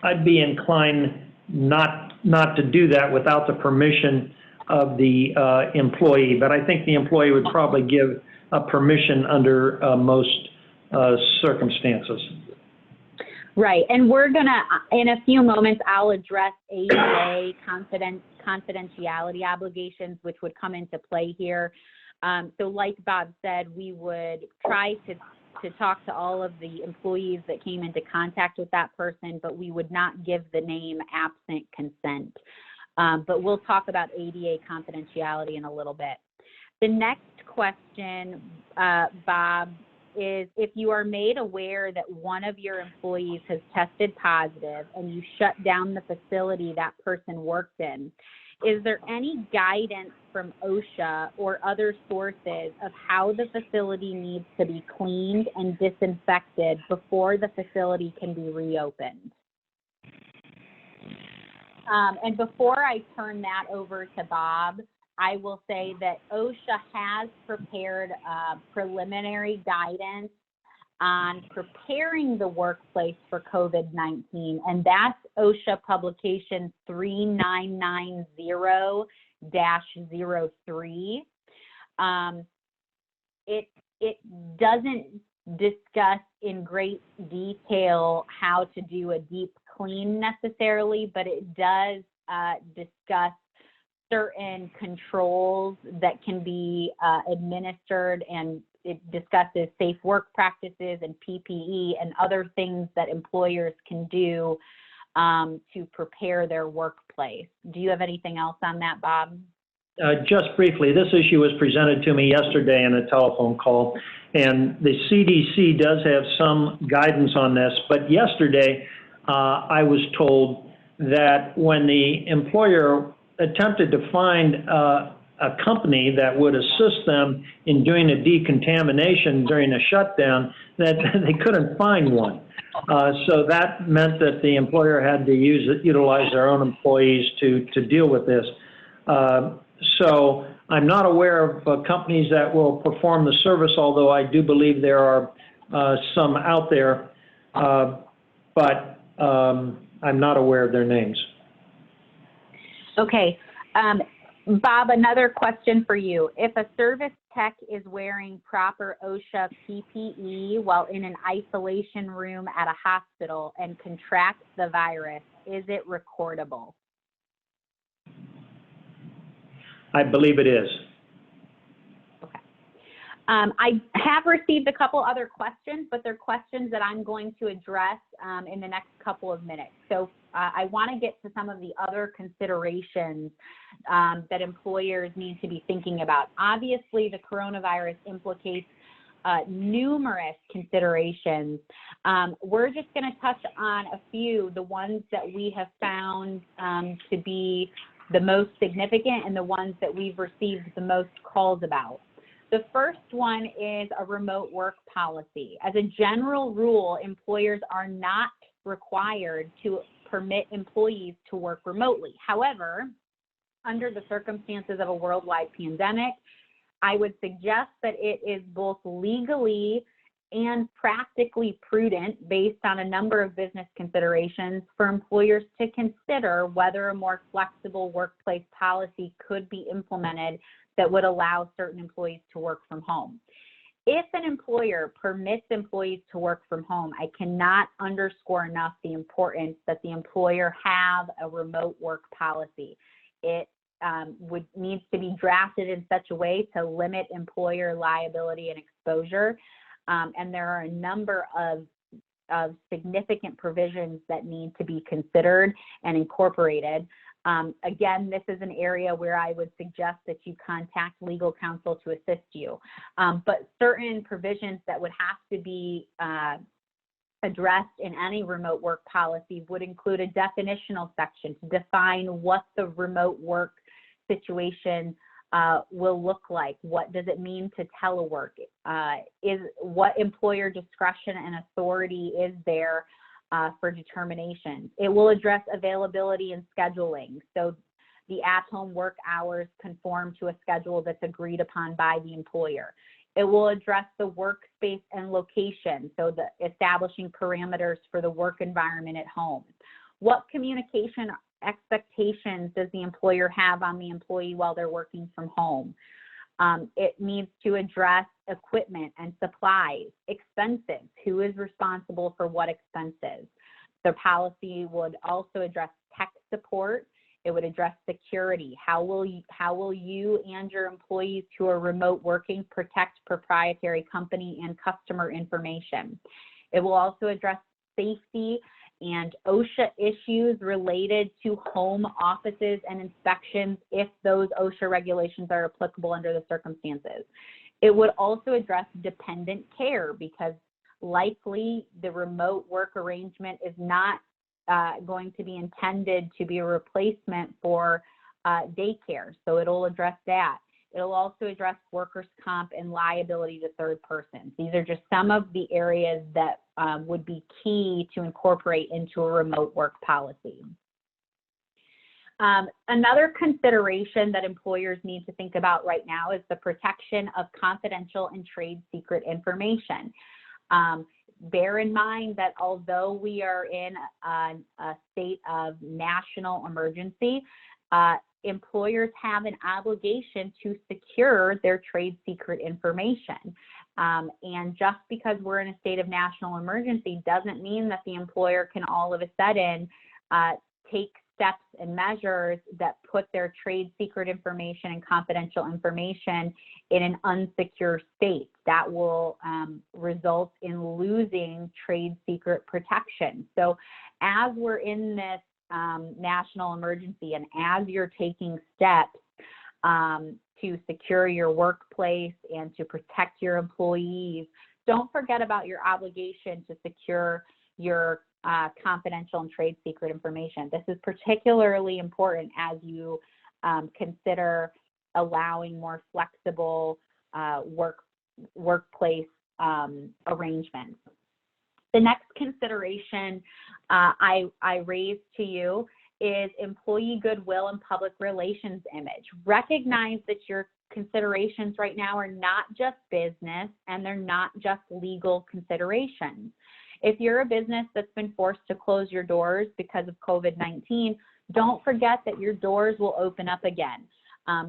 I'd be inclined not to do that without the permission of the employee. But I think the employee would probably give permission under most circumstances. Right, and we're gonna, in a few moments, I'll address ADA confidentiality obligations, which would come into play here. So like Bob said, we would try to talk to all of the employees that came into contact with that person, but we would not give the name absent consent. But we'll talk about ADA confidentiality in a little bit. The next question, Bob, is if you are made aware that one of your employees has tested positive and you shut down the facility that person worked in, is there any guidance from OSHA or other sources of how the facility needs to be cleaned and disinfected before the facility can be reopened? And before I turn that over to Bob, I will say that OSHA has prepared preliminary guidance on preparing the workplace for COVID-19, and that's OSHA publication 3990-03. It doesn't discuss in great detail how to do a deep clean necessarily, but it does discuss certain controls that can be administered, and it discusses safe work practices and PPE and other things that employers can do to prepare their workplace. Do you have anything else on that, Bob? Just briefly, this issue was presented to me yesterday in a telephone call, and the CDC does have some guidance on this, but yesterday I was told that when the employer attempted to find a company that would assist them in doing a decontamination during a shutdown, that they couldn't find one. So that meant that the employer had to utilize their own employees to deal with this. So I'm not aware of companies that will perform the service, although I do believe there are some out there, but I'm not aware of their names. Okay. Bob, another question for you. If a service tech is wearing proper OSHA PPE while in an isolation room at a hospital and contracts the virus, is it recordable? I believe it is. Okay. I have received a couple other questions, but they're questions that I'm going to address in the next couple of minutes. So I want to get to some of the other considerations that employers need to be thinking about. Obviously, the coronavirus implicates numerous considerations. We're just going to touch on a few, the ones that we have found to be the most significant and the ones that we've received the most calls about. The first one is a remote work policy. As a general rule, employers are not required to permit employees to work remotely. However, under the circumstances of a worldwide pandemic, I would suggest that it is both legally and practically prudent, based on a number of business considerations, for employers to consider whether a more flexible workplace policy could be implemented that would allow certain employees to work from home. If an employer permits employees to work from home, I cannot underscore enough the importance that the employer have a remote work policy. It needs to be drafted in such a way to limit employer liability and exposure. And there are a number of significant provisions that need to be considered and incorporated. Again, this is an area where I would suggest that you contact legal counsel to assist you. But certain provisions that would have to be addressed in any remote work policy would include a definitional section to define what the remote work situation will look like. What does it mean to telework? What employer discretion and authority is there for determination? It will address availability and scheduling. So the at-home work hours conform to a schedule that's agreed upon by the employer. It will address the workspace and location, so the establishing parameters for the work environment at home. What communication expectations does the employer have on the employee while they're working from home? It needs to address equipment and supplies, expenses, who is responsible for what expenses. The policy would also address tech support. It would address security. How will you and your employees who are remote working protect proprietary company and customer information? It will also address safety and OSHA issues related to home offices and inspections if those OSHA regulations are applicable under the circumstances. It would also address dependent care because likely the remote work arrangement is not going to be intended to be a replacement for daycare. So it'll address that. It'll also address workers' comp and liability to third persons. These are just some of the areas that would be key to incorporate into a remote work policy. Another consideration that employers need to think about right now is the protection of confidential and trade secret information. Bear in mind that although we are in a state of national emergency, employers have an obligation to secure their trade secret information. And just because we're in a state of national emergency doesn't mean that the employer can all of a sudden take steps and measures that put their trade secret information and confidential information in an unsecure state. That will result in losing trade secret protection. So as we're in this national emergency and as you're taking steps to secure your workplace and to protect your employees, don't forget about your obligation to secure your confidential and trade secret information. This is particularly important as you consider allowing more flexible workplace arrangements. The next consideration I raised to you is employee goodwill and public relations image. Recognize that your considerations right now are not just business and they're not just legal considerations. If you're a business that's been forced to close your doors because of COVID-19, don't forget that your doors will open up again,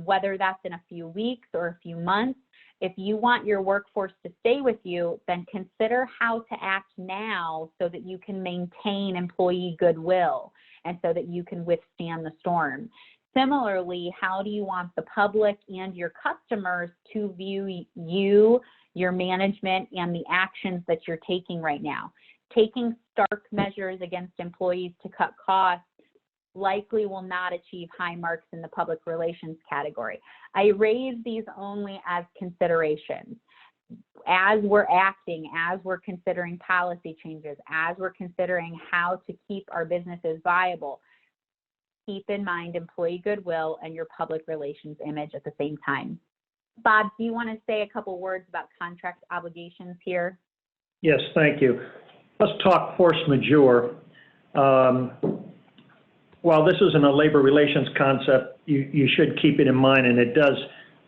whether that's in a few weeks or a few months. If you want your workforce to stay with you, then consider how to act now so that you can maintain employee goodwill and so that you can withstand the storm. Similarly, how do you want the public and your customers to view you, your management, and the actions that you're taking right now? Taking stark measures against employees to cut costs likely will not achieve high marks in the public relations category. I raise these only as considerations. As we're acting, as we're considering policy changes, as we're considering how to keep our businesses viable, keep in mind employee goodwill and your public relations image at the same time. Bob, do you want to say a couple words about contract obligations here? Yes, thank you. Let's talk force majeure. While this isn't a labor relations concept, you should keep it in mind, and it does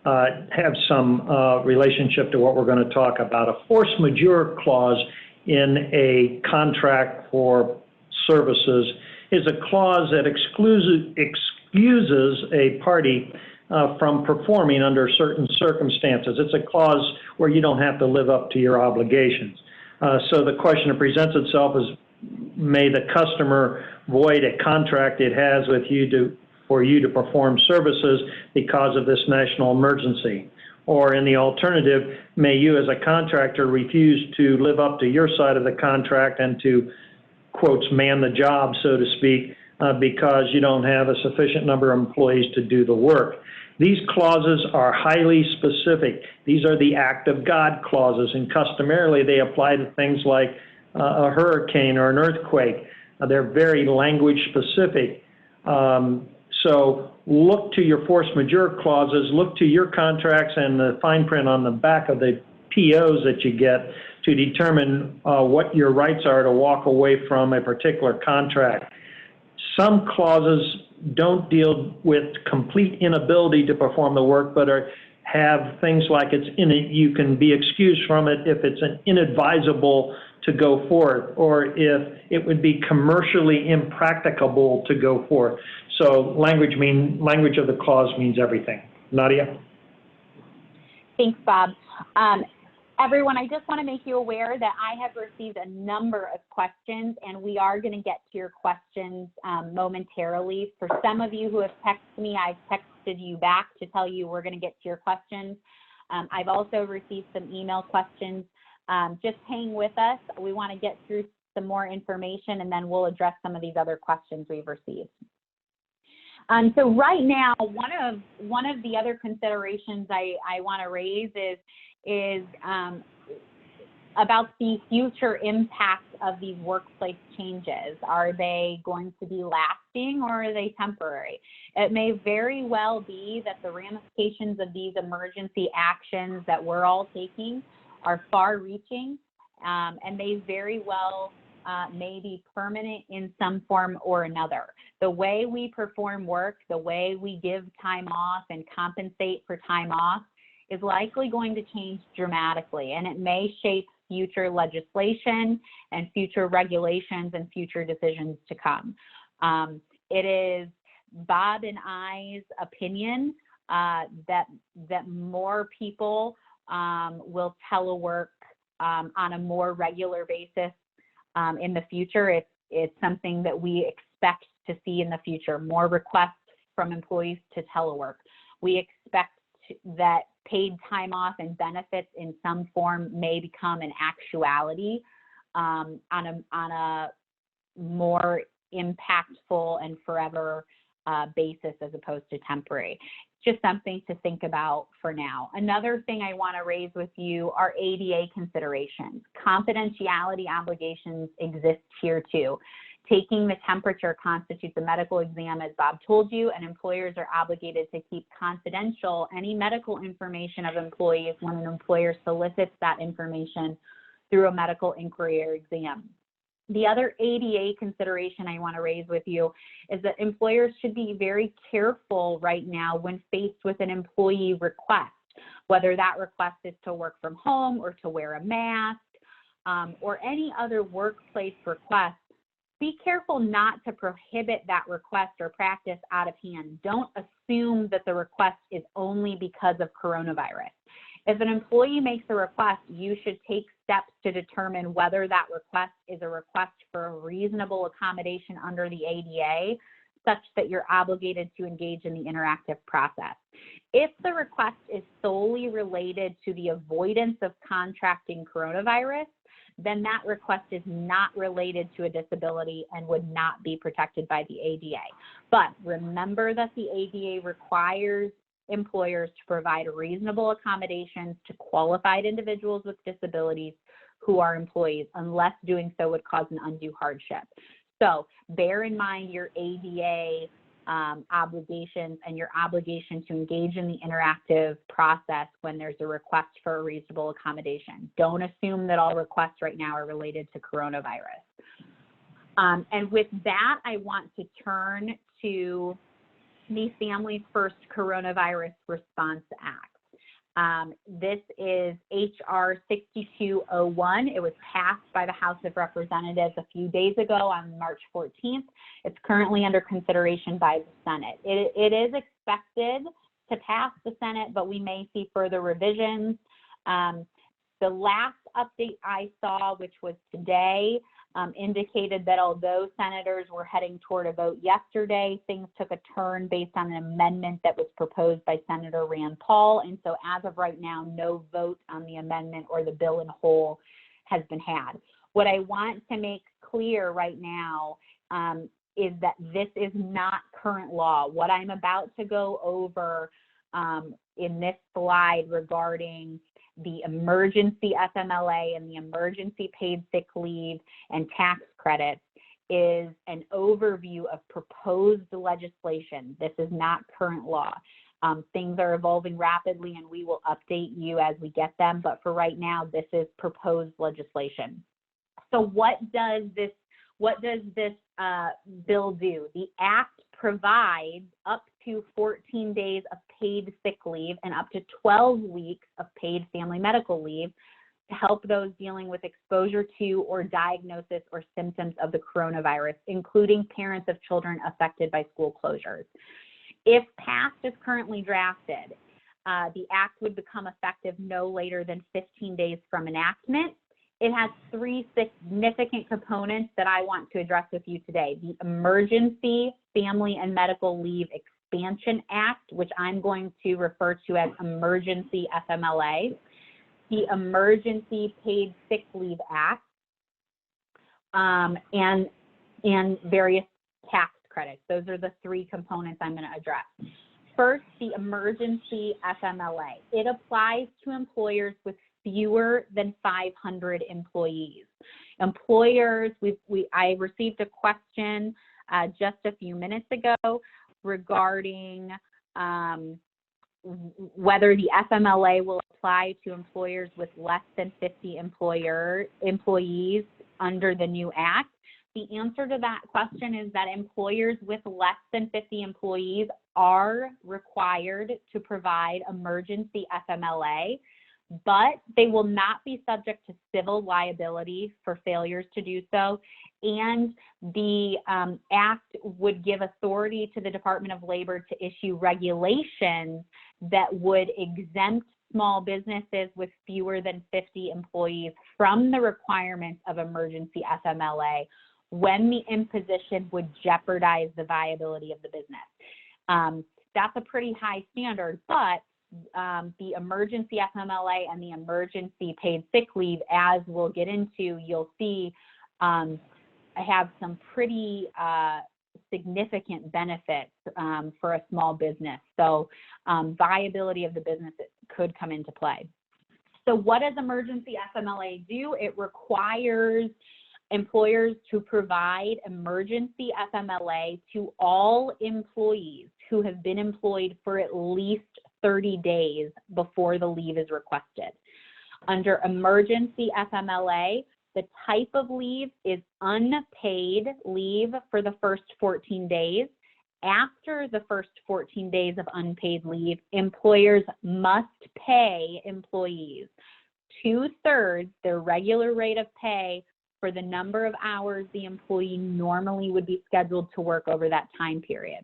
have some relationship to what we're going to talk about. A force majeure clause in a contract for services is a clause that excuses a party from performing under certain circumstances. It's a clause where you don't have to live up to your obligations. So the question that presents itself is, may the customer void a contract it has with you for you to perform services because of this national emergency? Or in the alternative, may you as a contractor refuse to live up to your side of the contract and to, quotes, man the job, so to speak, because you don't have a sufficient number of employees to do the work. These clauses are highly specific. These are the act of God clauses, and customarily they apply to things like a hurricane or an earthquake. They're very language specific. So look to your force majeure clauses, look to your contracts and the fine print on the back of the POs that you get to determine what your rights are to walk away from a particular contract. Some clauses don't deal with complete inability to perform the work, but have things like you can be excused from it if it's inadvisable to go forth, or if it would be commercially impracticable to go forth. So language of the clause means everything. Nadia? Thanks, Bob. Everyone, I just want to make you aware that I have received a number of questions, and we are going to get to your questions momentarily. For some of you who have texted me, I've texted you back to tell you we're going to get to your questions. I've also received some email questions. Just hang with us. We want to get through some more information, and then we'll address some of these other questions we've received. So right now, one of the other considerations I want to raise is about the future impact of these workplace changes. Are they going to be lasting, or are they temporary? It may very well be that the ramifications of these emergency actions that we're all taking are far-reaching, and they very well may be permanent in some form or another. The way we perform work, the way we give time off and compensate for time off is likely going to change dramatically, and it may shape future legislation and future regulations and future decisions to come. It is Bob and I's opinion that more people will telework on a more regular basis in the future. It's something that we expect to see in the future, more requests from employees to telework. We expect that paid time off and benefits in some form may become an actuality on a more impactful and forever basis as opposed to temporary. Just something to think about for now. Another thing I want to raise with you are ADA considerations. Confidentiality obligations exist here too. Taking the temperature constitutes a medical exam, as Bob told you, and employers are obligated to keep confidential any medical information of employees when an employer solicits that information through a medical inquiry or exam. The other ADA consideration I want to raise with you is that employers should be very careful right now when faced with an employee request, whether that request is to work from home or to wear a mask or any other workplace request. Be careful not to prohibit that request or practice out of hand. Don't assume that the request is only because of coronavirus. If an employee makes a request, you should take steps to determine whether that request is a request for a reasonable accommodation under the ADA, such that you're obligated to engage in the interactive process. If the request is solely related to the avoidance of contracting coronavirus, then that request is not related to a disability and would not be protected by the ADA. But remember that the ADA requires employers to provide reasonable accommodations to qualified individuals with disabilities who are employees, unless doing so would cause an undue hardship. So bear in mind your ADA obligations and your obligation to engage in the interactive process when there's a request for a reasonable accommodation. Don't assume that all requests right now are related to coronavirus. And with that, I want to turn to the Families First Coronavirus Response Act. This is HR 6201. It was passed by the House of Representatives a few days ago on March 14th. It's currently under consideration by the Senate. It is expected to pass the Senate, but we may see further revisions. The last update I saw, which was today, indicated that although senators were heading toward a vote yesterday, things took a turn based on an amendment that was proposed by Senator Rand Paul. And so as of right now, no vote on the amendment or the bill in whole has been had. What I want to make clear right now is that this is not current law. What I'm about to go over in this slide regarding the emergency FMLA and the emergency paid sick leave and tax credits is an overview of proposed legislation. This is not current law. Things are evolving rapidly and we will update you as we get them, but for right now, this is proposed legislation. So what does this bill do? The act provides up to 14 days of paid sick leave and up to 12 weeks of paid family medical leave to help those dealing with exposure to or diagnosis or symptoms of the coronavirus, including parents of children affected by school closures. If passed as currently drafted, The act would become effective no later than 15 days from enactment. It has three significant components that I want to address with you today. The Emergency Family and Medical Leave Expansion Act, which I'm going to refer to as Emergency FMLA, the Emergency Paid Sick Leave Act, and various tax credits. Those are the three components I'm going to address. First, the Emergency FMLA. It applies to employers with fewer than 500 employees. Employers, I received a question just a few minutes ago regarding whether the FMLA will apply to employers with less than 50 employees under the new act. The answer to that question is that employers with less than 50 employees are required to provide emergency FMLA, but they will not be subject to civil liability for failures to do so. And the act would give authority to the Department of Labor to issue regulations that would exempt small businesses with fewer than 50 employees from the requirements of emergency FMLA when the imposition would jeopardize the viability of the business. That's a pretty high standard, but the emergency FMLA and the emergency paid sick leave, as we'll get into, you'll see have some pretty significant benefits for a small business. So viability of the business could come into play. So what does emergency FMLA do? It requires employers to provide emergency FMLA to all employees who have been employed for at least 30 days before the leave is requested. Under emergency FMLA, the type of leave is unpaid leave for the first 14 days. After the first 14 days of unpaid leave, employers must pay employees 2/3 their regular rate of pay for the number of hours the employee normally would be scheduled to work over that time period.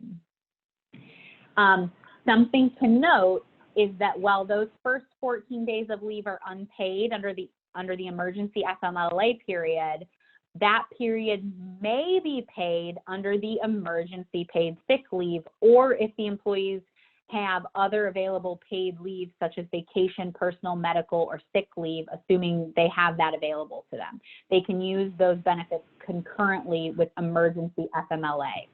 Something to note is that while those first 14 days of leave are unpaid under the emergency FMLA period, that period may be paid under the emergency paid sick leave, or if the employees have other available paid leave such as vacation, personal, medical, or sick leave, assuming they have that available to them. They can use those benefits concurrently with emergency FMLA.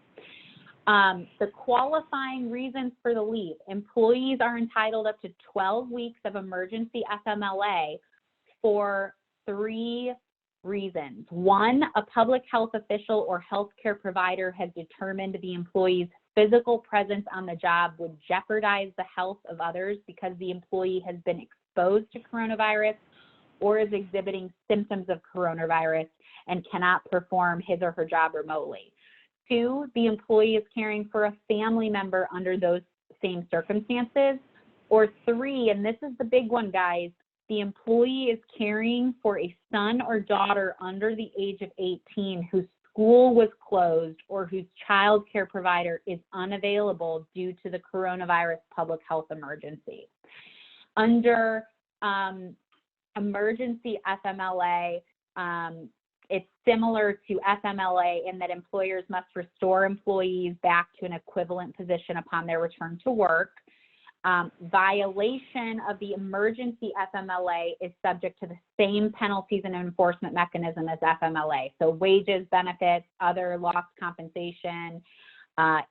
The qualifying reasons for the leave. Employees are entitled up to 12 weeks of emergency FMLA for 3 reasons. 1, a public health official or healthcare provider has determined the employee's physical presence on the job would jeopardize the health of others because the employee has been exposed to coronavirus or is exhibiting symptoms of coronavirus and cannot perform his or her job remotely. 2, the employee is caring for a family member under those same circumstances. Or 3, and this is the big one, guys, the employee is caring for a son or daughter under the age of 18 whose school was closed or whose child care provider is unavailable due to the coronavirus public health emergency. Under emergency FMLA, it's similar to FMLA in that employers must restore employees back to an equivalent position upon their return to work. Violation of the emergency FMLA is subject to the same penalties and enforcement mechanism as FMLA. So wages, benefits, other lost compensation,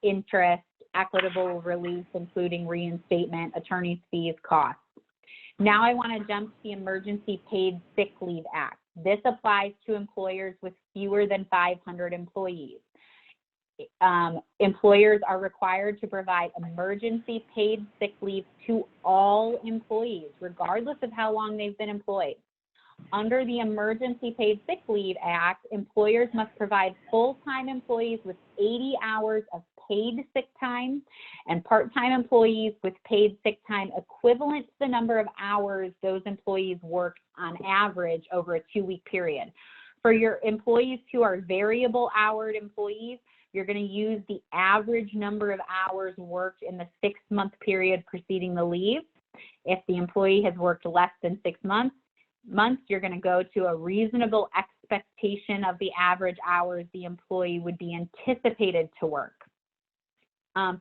interest, equitable relief, including reinstatement, attorney's fees, costs. Now I want to jump to the Emergency Paid Sick Leave Act. This applies to employers with fewer than 500 employees. Employers are required to provide emergency paid sick leave to all employees, regardless of how long they've been employed. Under the Emergency Paid Sick Leave Act, employers must provide full-time employees with 80 hours of paid sick time and part-time employees with paid sick time equivalent to the number of hours those employees worked on average over a 2-week period. For your employees who are variable houred employees, you're going to use the average number of hours worked in the 6-month period preceding the leave. If the employee has worked less than 6 months, you're going to go to a reasonable expectation of the average hours the employee would be anticipated to work.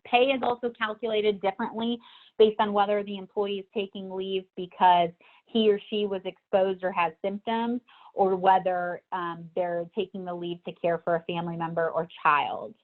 Pay is also calculated differently based on whether the employee is taking leave because he or she was exposed or has symptoms, or whether they're taking the leave to care for a family member or child.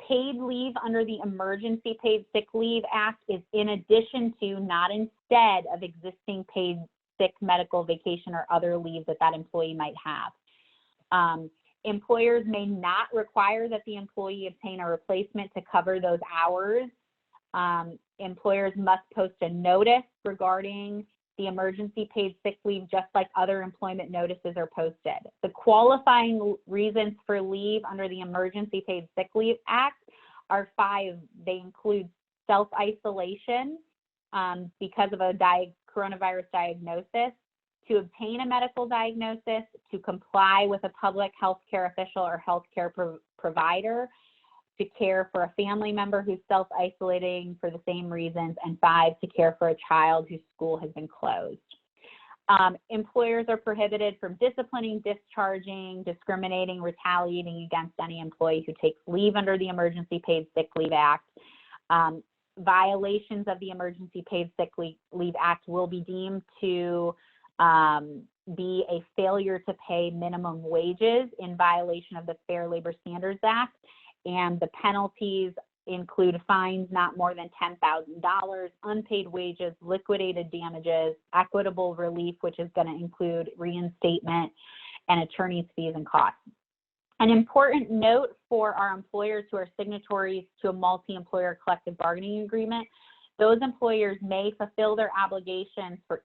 Paid leave under the Emergency Paid Sick Leave Act is in addition to, not instead of, existing paid sick, medical, vacation, or other leave that employee might have. Employers may not require that the employee obtain a replacement to cover those hours. Employers must post a notice regarding the emergency paid sick leave, just like other employment notices are posted. The qualifying reasons for leave under the Emergency Paid Sick Leave Act are 5. They include self-isolation because of a coronavirus diagnosis, to obtain a medical diagnosis, to comply with a public health care official or healthcare provider, to care for a family member who's self-isolating for the same reasons, and 5, to care for a child whose school has been closed. Employers are prohibited from disciplining, discharging, discriminating, retaliating against any employee who takes leave under the Emergency Paid Sick Leave Act. Violations of the Emergency Paid Sick Leave Act will be deemed to be a failure to pay minimum wages in violation of the Fair Labor Standards Act, and the penalties include fines not more than $10,000, unpaid wages, liquidated damages, equitable relief, which is going to include reinstatement, and attorney's fees and costs. An important note for our employers who are signatories to a multi-employer collective bargaining agreement: those employers may fulfill their obligations for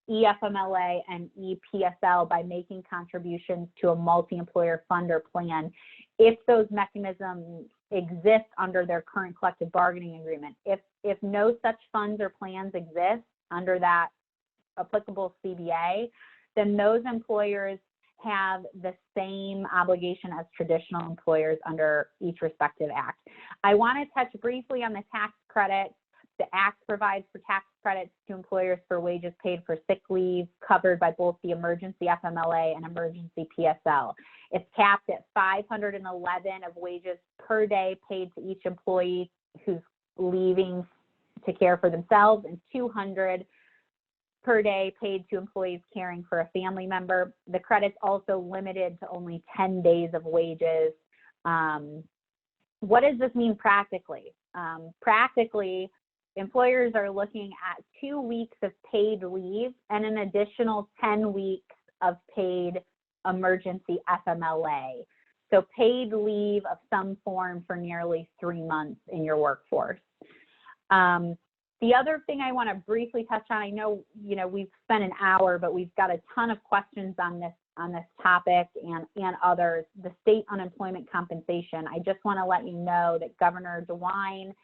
EFMLA and EPSL by making contributions to a multi-employer fund or plan if those mechanisms exist under their current collective bargaining agreement. If no such funds or plans exist under that applicable CBA, then those employers have the same obligation as traditional employers under each respective act. I want to touch briefly on the tax credit. The Act provides for tax credits to employers for wages paid for sick leave covered by both the Emergency FMLA and Emergency PSL. It's capped at $511 of wages per day paid to each employee who's leaving to care for themselves, and $200 per day paid to employees caring for a family member. The credit's also limited to only 10 days of wages. What does this mean practically? Practically, employers are looking at 2 weeks of paid leave and an additional 10 weeks of paid emergency FMLA. So paid leave of some form for nearly 3 months in your workforce. The other thing I want to briefly touch on, I know, we've spent an hour, but we've got a ton of questions on this topic and others. The state unemployment compensation. I just want to let you know that Governor DeWine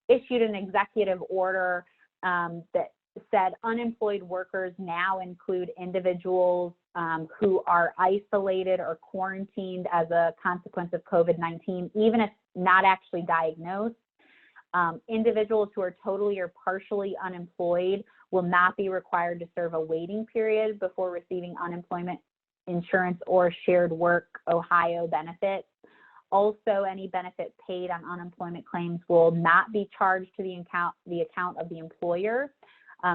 issued an executive order that said unemployed workers now include individuals who are isolated or quarantined as a consequence of COVID-19, even if not actually diagnosed. Individuals who are totally or partially unemployed will not be required to serve a waiting period before receiving unemployment insurance or shared work Ohio benefits. Also, any benefit paid on unemployment claims will not be charged to the account of the employer,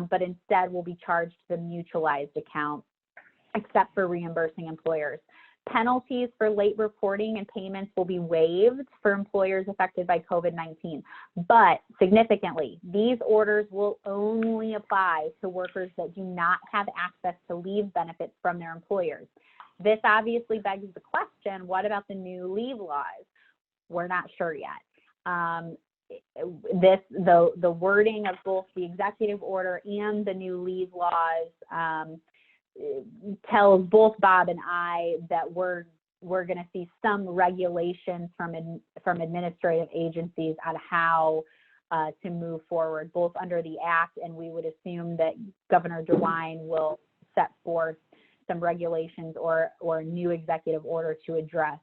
but instead will be charged to the mutualized account, except for reimbursing employers. Penalties for late reporting and payments will be waived for employers affected by COVID-19. But significantly, these orders will only apply to workers that do not have access to leave benefits from their employers. This obviously begs the question, what about the new leave laws? We're not sure yet. The wording of both the executive order and the new leave laws tells both Bob and I that we're going to see some regulations from administrative agencies on how to move forward, both under the Act, and we would assume that Governor DeWine will set forth some regulations or a new executive order to address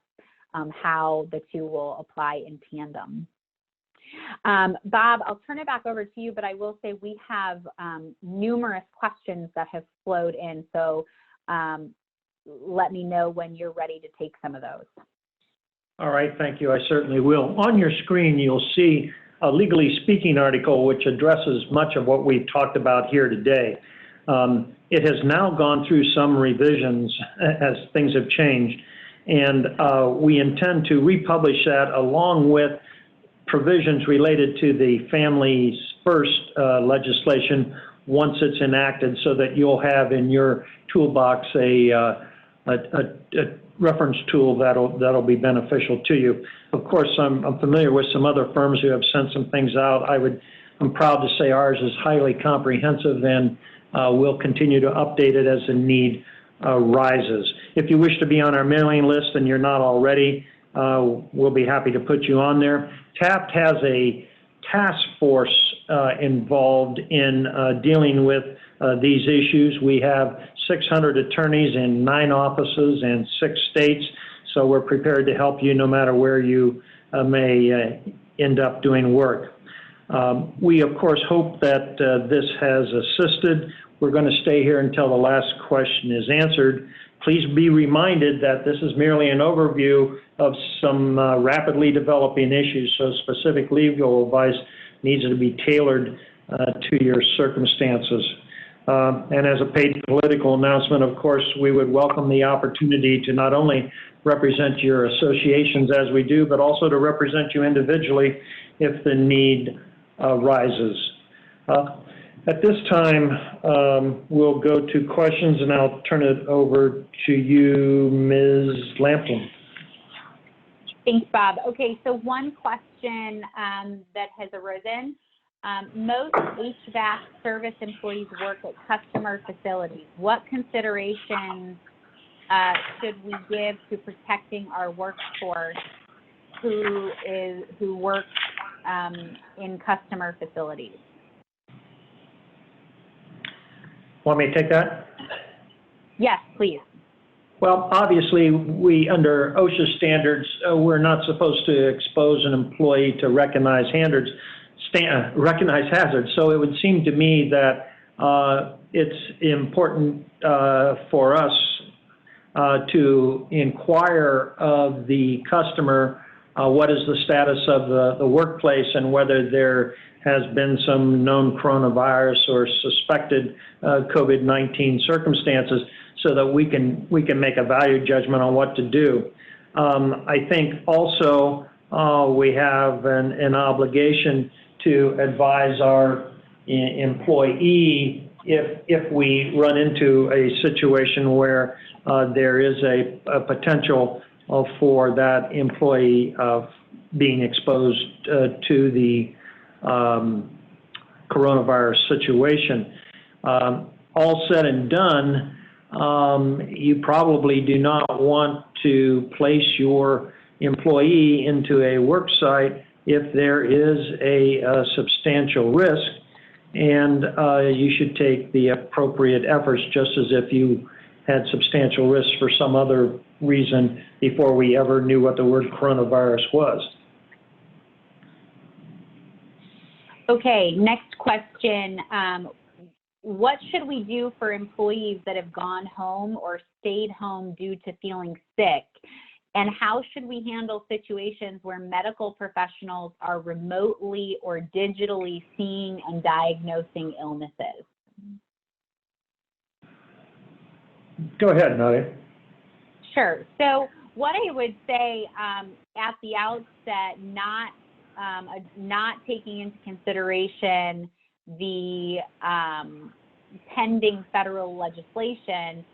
how the two will apply in tandem. Bob, I'll turn it back over to you, but I will say we have numerous questions that have flowed in, so let me know when you're ready to take some of those. All right, thank you. I certainly will. On your screen, you'll see a Legally Speaking article which addresses much of what we've talked about here today. It has now gone through some revisions as things have changed, and we intend to republish that along with provisions related to the Families First legislation once it's enacted, so that you'll have in your toolbox a reference tool that'll be beneficial to you. Of course, I'm familiar with some other firms who have sent some things out. I'm proud to say ours is highly comprehensive, and we'll continue to update it as the need rises. If you wish to be on our mailing list and you're not already, we'll be happy to put you on there. TAPT has a task force involved in dealing with these issues. We have 600 attorneys in 9 offices and 6 states, so we're prepared to help you no matter where you may end up doing work. We, of course, hope that this has assisted. We're going to stay here until the last question is answered. Please be reminded that this is merely an overview of some rapidly developing issues, so specific legal advice needs to be tailored to your circumstances. And as a paid political announcement, of course, we would welcome the opportunity to not only represent your associations as we do, but also to represent you individually if the need rises. At this time, we'll go to questions, and I'll turn it over to you, Ms. Lampton. Thanks, Bob. Okay, so one question that has arisen. Most HVAC service employees work at customer facilities. What considerations should we give to protecting our workforce who works in customer facilities? Want me to take that? Yes, please. Well, obviously, under OSHA standards, we're not supposed to expose an employee to recognized hazards. So it would seem to me that it's important for us to inquire of the customer what is the status of the workplace and whether there has been some known coronavirus or suspected COVID-19 circumstances, so that we can make a value judgment on what to do. I think also we have an obligation to advise our employee if we run into a situation where there is a potential for that employee being exposed to the coronavirus situation. All said and done, you probably do not want to place your employee into a work site if there is a substantial risk, and you should take the appropriate efforts just as if you had substantial risk for some other reason before we ever knew what the word coronavirus was. Okay, next question. What should we do for employees that have gone home or stayed home due to feeling sick? And how should we handle situations where medical professionals are remotely or digitally seeing and diagnosing illnesses? Go ahead, Nadia. Sure. So what I would say at the outset, not taking into consideration the pending federal legislation,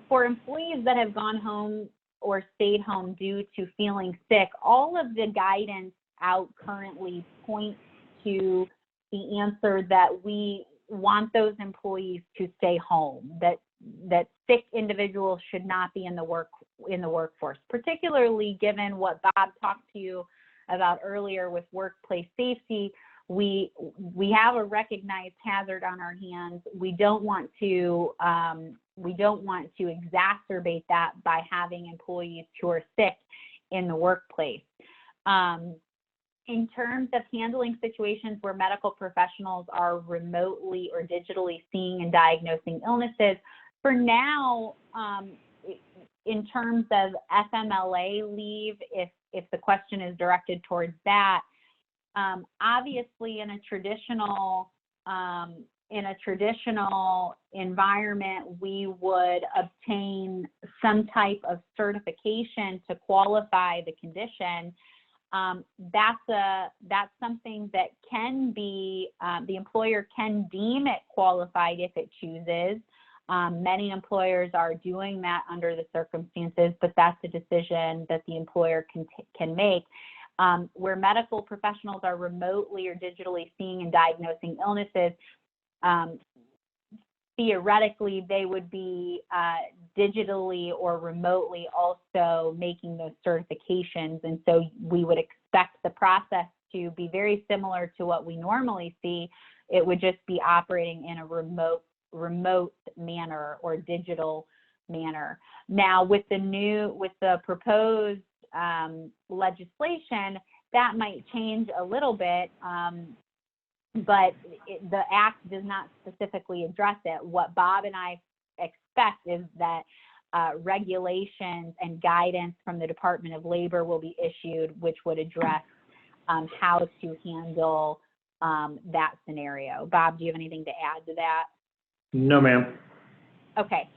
for employees that have gone home or stayed home due to feeling sick, all of the guidance out currently points to the answer that we want those employees to stay home, that sick individuals should not be in the workforce, particularly given what Bob talked to you about earlier with workplace safety. We have a recognized hazard on our hands. We don't want to exacerbate that by having employees who are sick in the workplace. In terms of handling situations where medical professionals are remotely or digitally seeing and diagnosing illnesses, for now, in terms of FMLA leave, if the question is directed towards that, obviously in a traditional environment, we would obtain some type of certification to qualify the condition. That's something that can be, the employer can deem it qualified if it chooses. Many employers are doing that under the circumstances, but that's a decision that the employer can make. Where medical professionals are remotely or digitally seeing and diagnosing illnesses, theoretically, they would be digitally or remotely also making those certifications. And so we would expect the process to be very similar to what we normally see. It would just be operating in a remote manner or digital manner. Now, with the proposed legislation, that might change a little bit, but the act does not specifically address it. What Bob and I expect is that regulations and guidance from the Department of Labor will be issued, which would address how to handle that scenario. Bob, do you have anything to add to that? No, ma'am. Okay.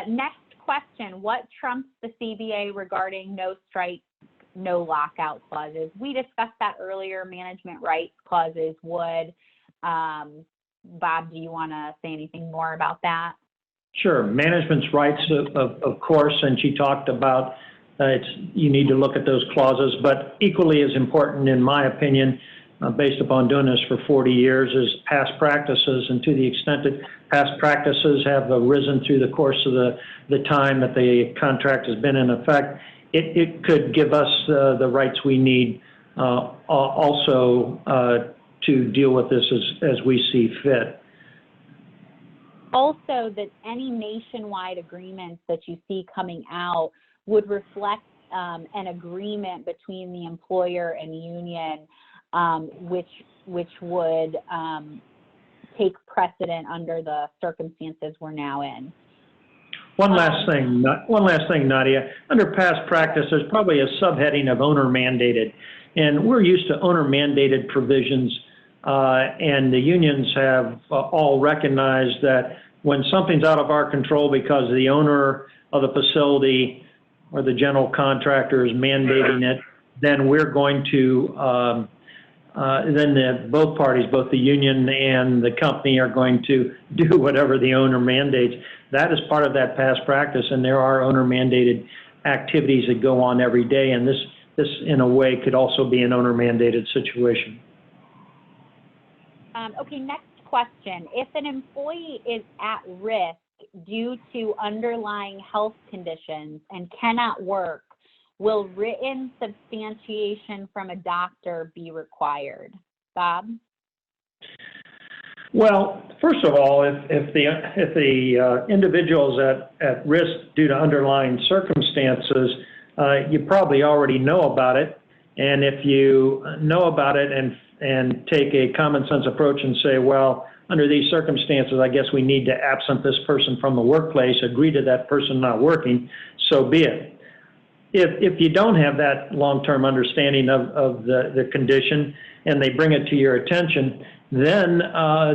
Next question. What trumps the CBA regarding no strike, no lockout clauses? We discussed that earlier. Management rights clauses would. Bob, do you want to say anything more about that? Sure. Management's rights, of course, and she talked about you need to look at those clauses, but equally as important, in my opinion, based upon doing this for 40 years, is past practices. And to the extent that past practices have arisen through the course of the time that the contract has been in effect, it could give us the rights we need also to deal with this as we see fit. Also, that any nationwide agreements that you see coming out would reflect an agreement between the employer and union, which would take precedent under the circumstances we're now in. One last thing, Nadia. Under past practice, there's probably a subheading of owner mandated, and we're used to owner mandated provisions, and the unions have all recognized that when something's out of our control because the owner of the facility or the general contractor is mandating it, then we're going to both parties, both the union and the company, are going to do whatever the owner mandates. That is part of that past practice, and there are owner-mandated activities that go on every day, and this, in a way, could also be an owner-mandated situation. Okay, next question. If an employee is at risk due to underlying health conditions and cannot work, will written substantiation from a doctor be required? Bob? Well, first of all, if the individual is at risk due to underlying circumstances, you probably already know about it. And if you know about it and take a common sense approach and say, well, under these circumstances, I guess we need to absent this person from the workplace, agree to that person not working, so be it. If you don't have that long-term understanding of the condition and they bring it to your attention, then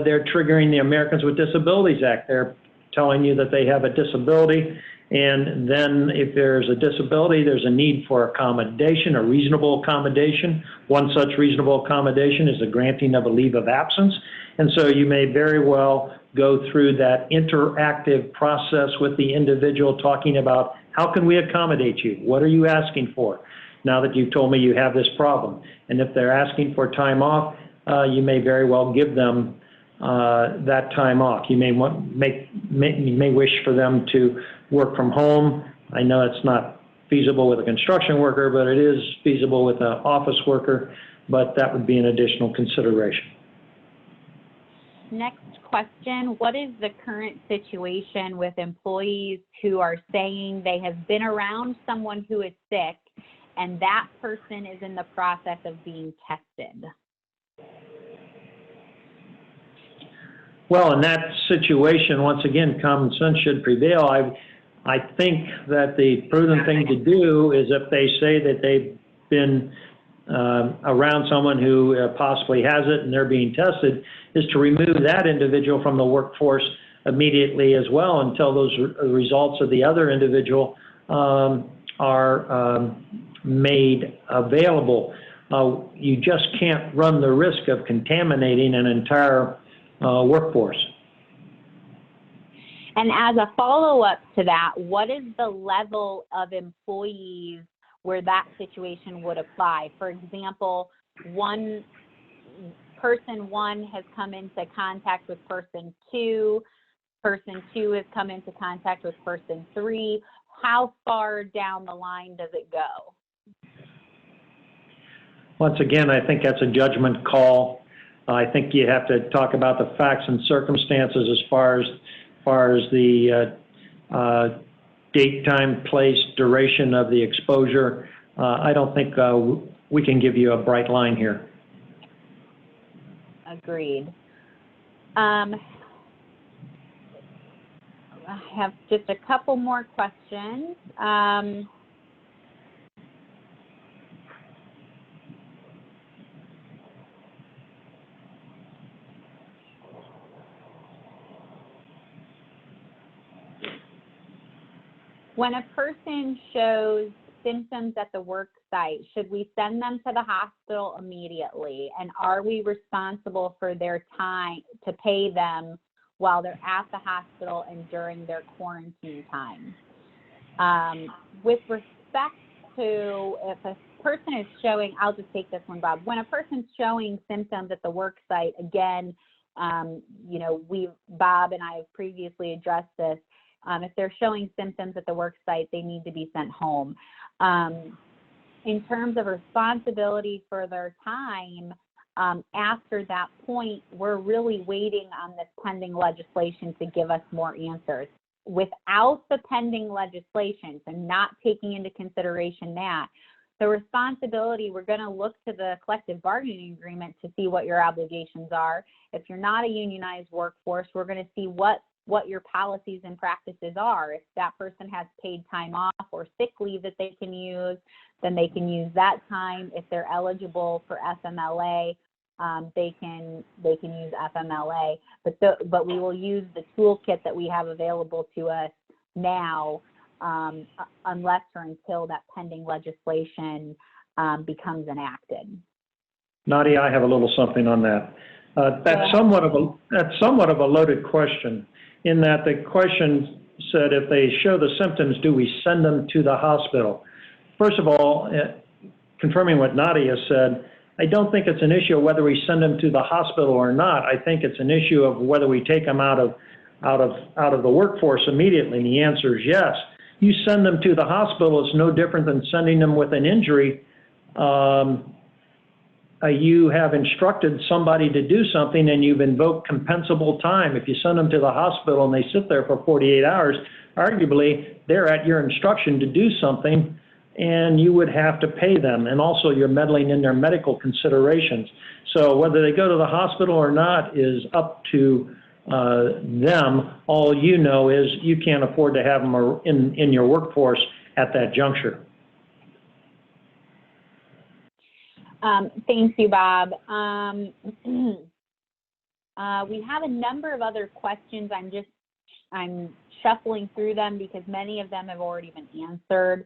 they're triggering the Americans with Disabilities Act. They're telling you that they have a disability, and then if there's a disability, there's a need for accommodation, a reasonable accommodation. One such reasonable accommodation is the granting of a leave of absence. And so you may very well go through that interactive process with the individual, talking about how can we accommodate you? What are you asking for now that you've told me you have this problem? And if they're asking for time off, you may very well give them that time off. You may wish for them to work from home. I know it's not feasible with a construction worker, but it is feasible with an office worker, but that would be an additional consideration. Next question. What is the current situation with employees who are saying they have been around someone who is sick and that person is in the process of being tested? Well, in that situation, once again, common sense should prevail. I think that the prudent thing to do is if they say that they've been around someone who possibly has it and they're being tested, is to remove that individual from the workforce immediately as well until those results of the other individual are made available. You just can't run the risk of contaminating an entire workforce. And as a follow-up to that, what is the level of employees where that situation would apply? For example, person one has come into contact with person two has come into contact with person three. How far down the line does it go? Once again, I think that's a judgment call. I think you have to talk about the facts and circumstances as far as the date, time, place, duration of the exposure. I don't think we can give you a bright line here. Agreed. I have just a couple more questions. When a person shows symptoms at the work site, should we send them to the hospital immediately? And are we responsible for their time to pay them while they're at the hospital and during their quarantine time? With respect to if a person is showing, I'll just take this one, Bob. When a person's showing symptoms at the work site, again, you know, Bob and I have previously addressed this. If they're showing symptoms at the work site, they need to be sent home. In terms of responsibility for their time, after that point, we're really waiting on this pending legislation to give us more answers. Without the pending legislation, so not taking into consideration that, the responsibility, we're going to look to the collective bargaining agreement to see what your obligations are. If you're not a unionized workforce, we're going to see what your policies and practices are. If that person has paid time off or sick leave that they can use, then they can use that time. If they're eligible for FMLA, they can use FMLA. But we will use the toolkit that we have available to us now, unless or until that pending legislation becomes enacted. Nadia, I have a little something on that. That's somewhat of a loaded question, in that the question said if they show the symptoms, do we send them to the hospital? First of all, confirming what Nadia said, I don't think it's an issue of whether we send them to the hospital or not. I think it's an issue of whether we take them out of the workforce immediately, and the answer is yes. You send them to the hospital, it's no different than sending them with an injury. You have instructed somebody to do something and you've invoked compensable time. If you send them to the hospital and they sit there for 48 hours, arguably they're at your instruction to do something and you would have to pay them. And also you're meddling in their medical considerations. So whether they go to the hospital or not is up to them. All you know is you can't afford to have them in your workforce at that juncture. Thank you, Bob. We have a number of other questions. I'm shuffling through them because many of them have already been answered.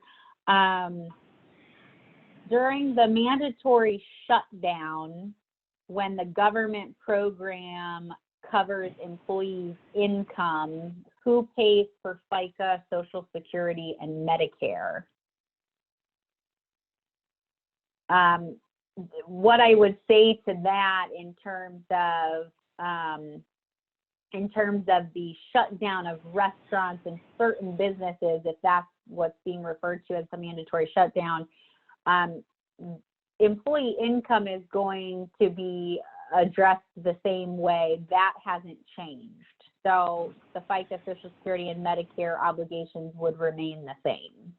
During the mandatory shutdown, when the government program covers employees' income, who pays for FICA, Social Security, and Medicare? What I would say to that in terms of the shutdown of restaurants and certain businesses, if that's what's being referred to as the mandatory shutdown, employee income is going to be addressed the same way. That hasn't changed. So the FICA, Social Security, and Medicare obligations would remain the same.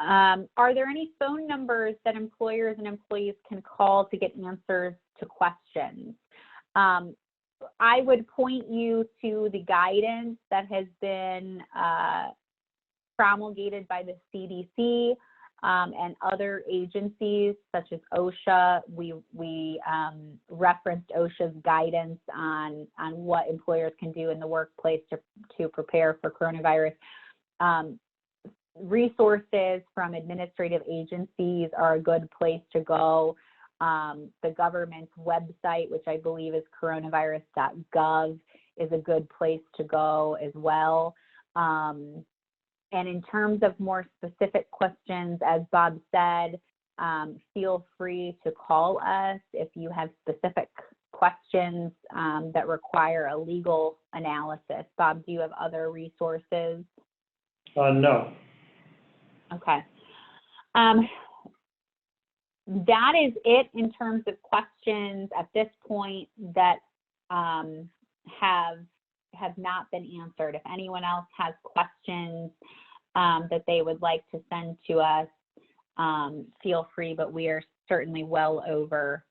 Are there any phone numbers that employers and employees can call to get answers to questions? I would point you to the guidance that has been promulgated by the CDC and other agencies such as OSHA. We referenced OSHA's guidance on what employers can do in the workplace to prepare for coronavirus. Resources from administrative agencies are a good place to go. The government's website, which I believe is coronavirus.gov, is a good place to go as well. And in terms of more specific questions, as Bob said, feel free to call us if you have specific questions that require a legal analysis. Bob, do you have other resources? No. Okay. That is it in terms of questions at this point that have not been answered. If anyone else has questions that they would like to send to us, feel free, but we are certainly well over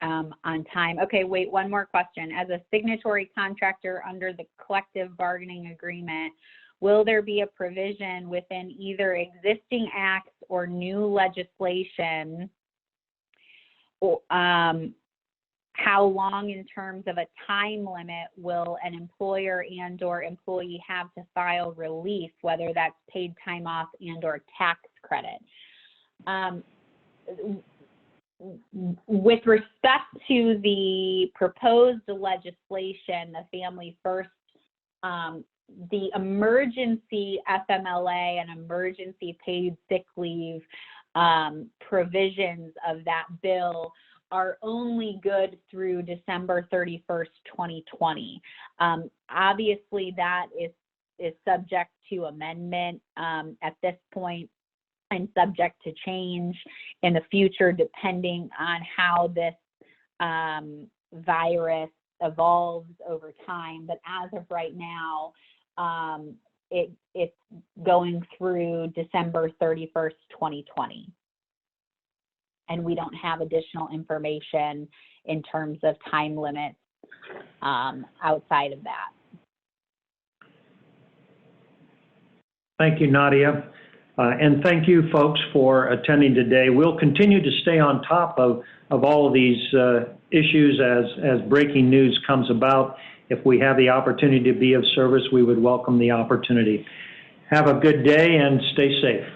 on time. Okay, wait, one more question. As a signatory contractor under the collective bargaining agreement, will there be a provision within either existing acts or new legislation, or how long in terms of a time limit will an employer and or employee have to file relief, whether that's paid time off and or tax credit? With respect to the proposed legislation, the Family First, the emergency FMLA and emergency paid sick leave provisions of that bill are only good through December 31st, 2020. Obviously, that is subject to amendment at this point and subject to change in the future, depending on how this virus evolves over time. But as of right now, it's going through December 31st, 2020. And we don't have additional information in terms of time limits outside of that. Thank you, Nadia. And thank you, folks, for attending today. We'll continue to stay on top of all of these issues as breaking news comes about. If we have the opportunity to be of service, we would welcome the opportunity. Have a good day and stay safe.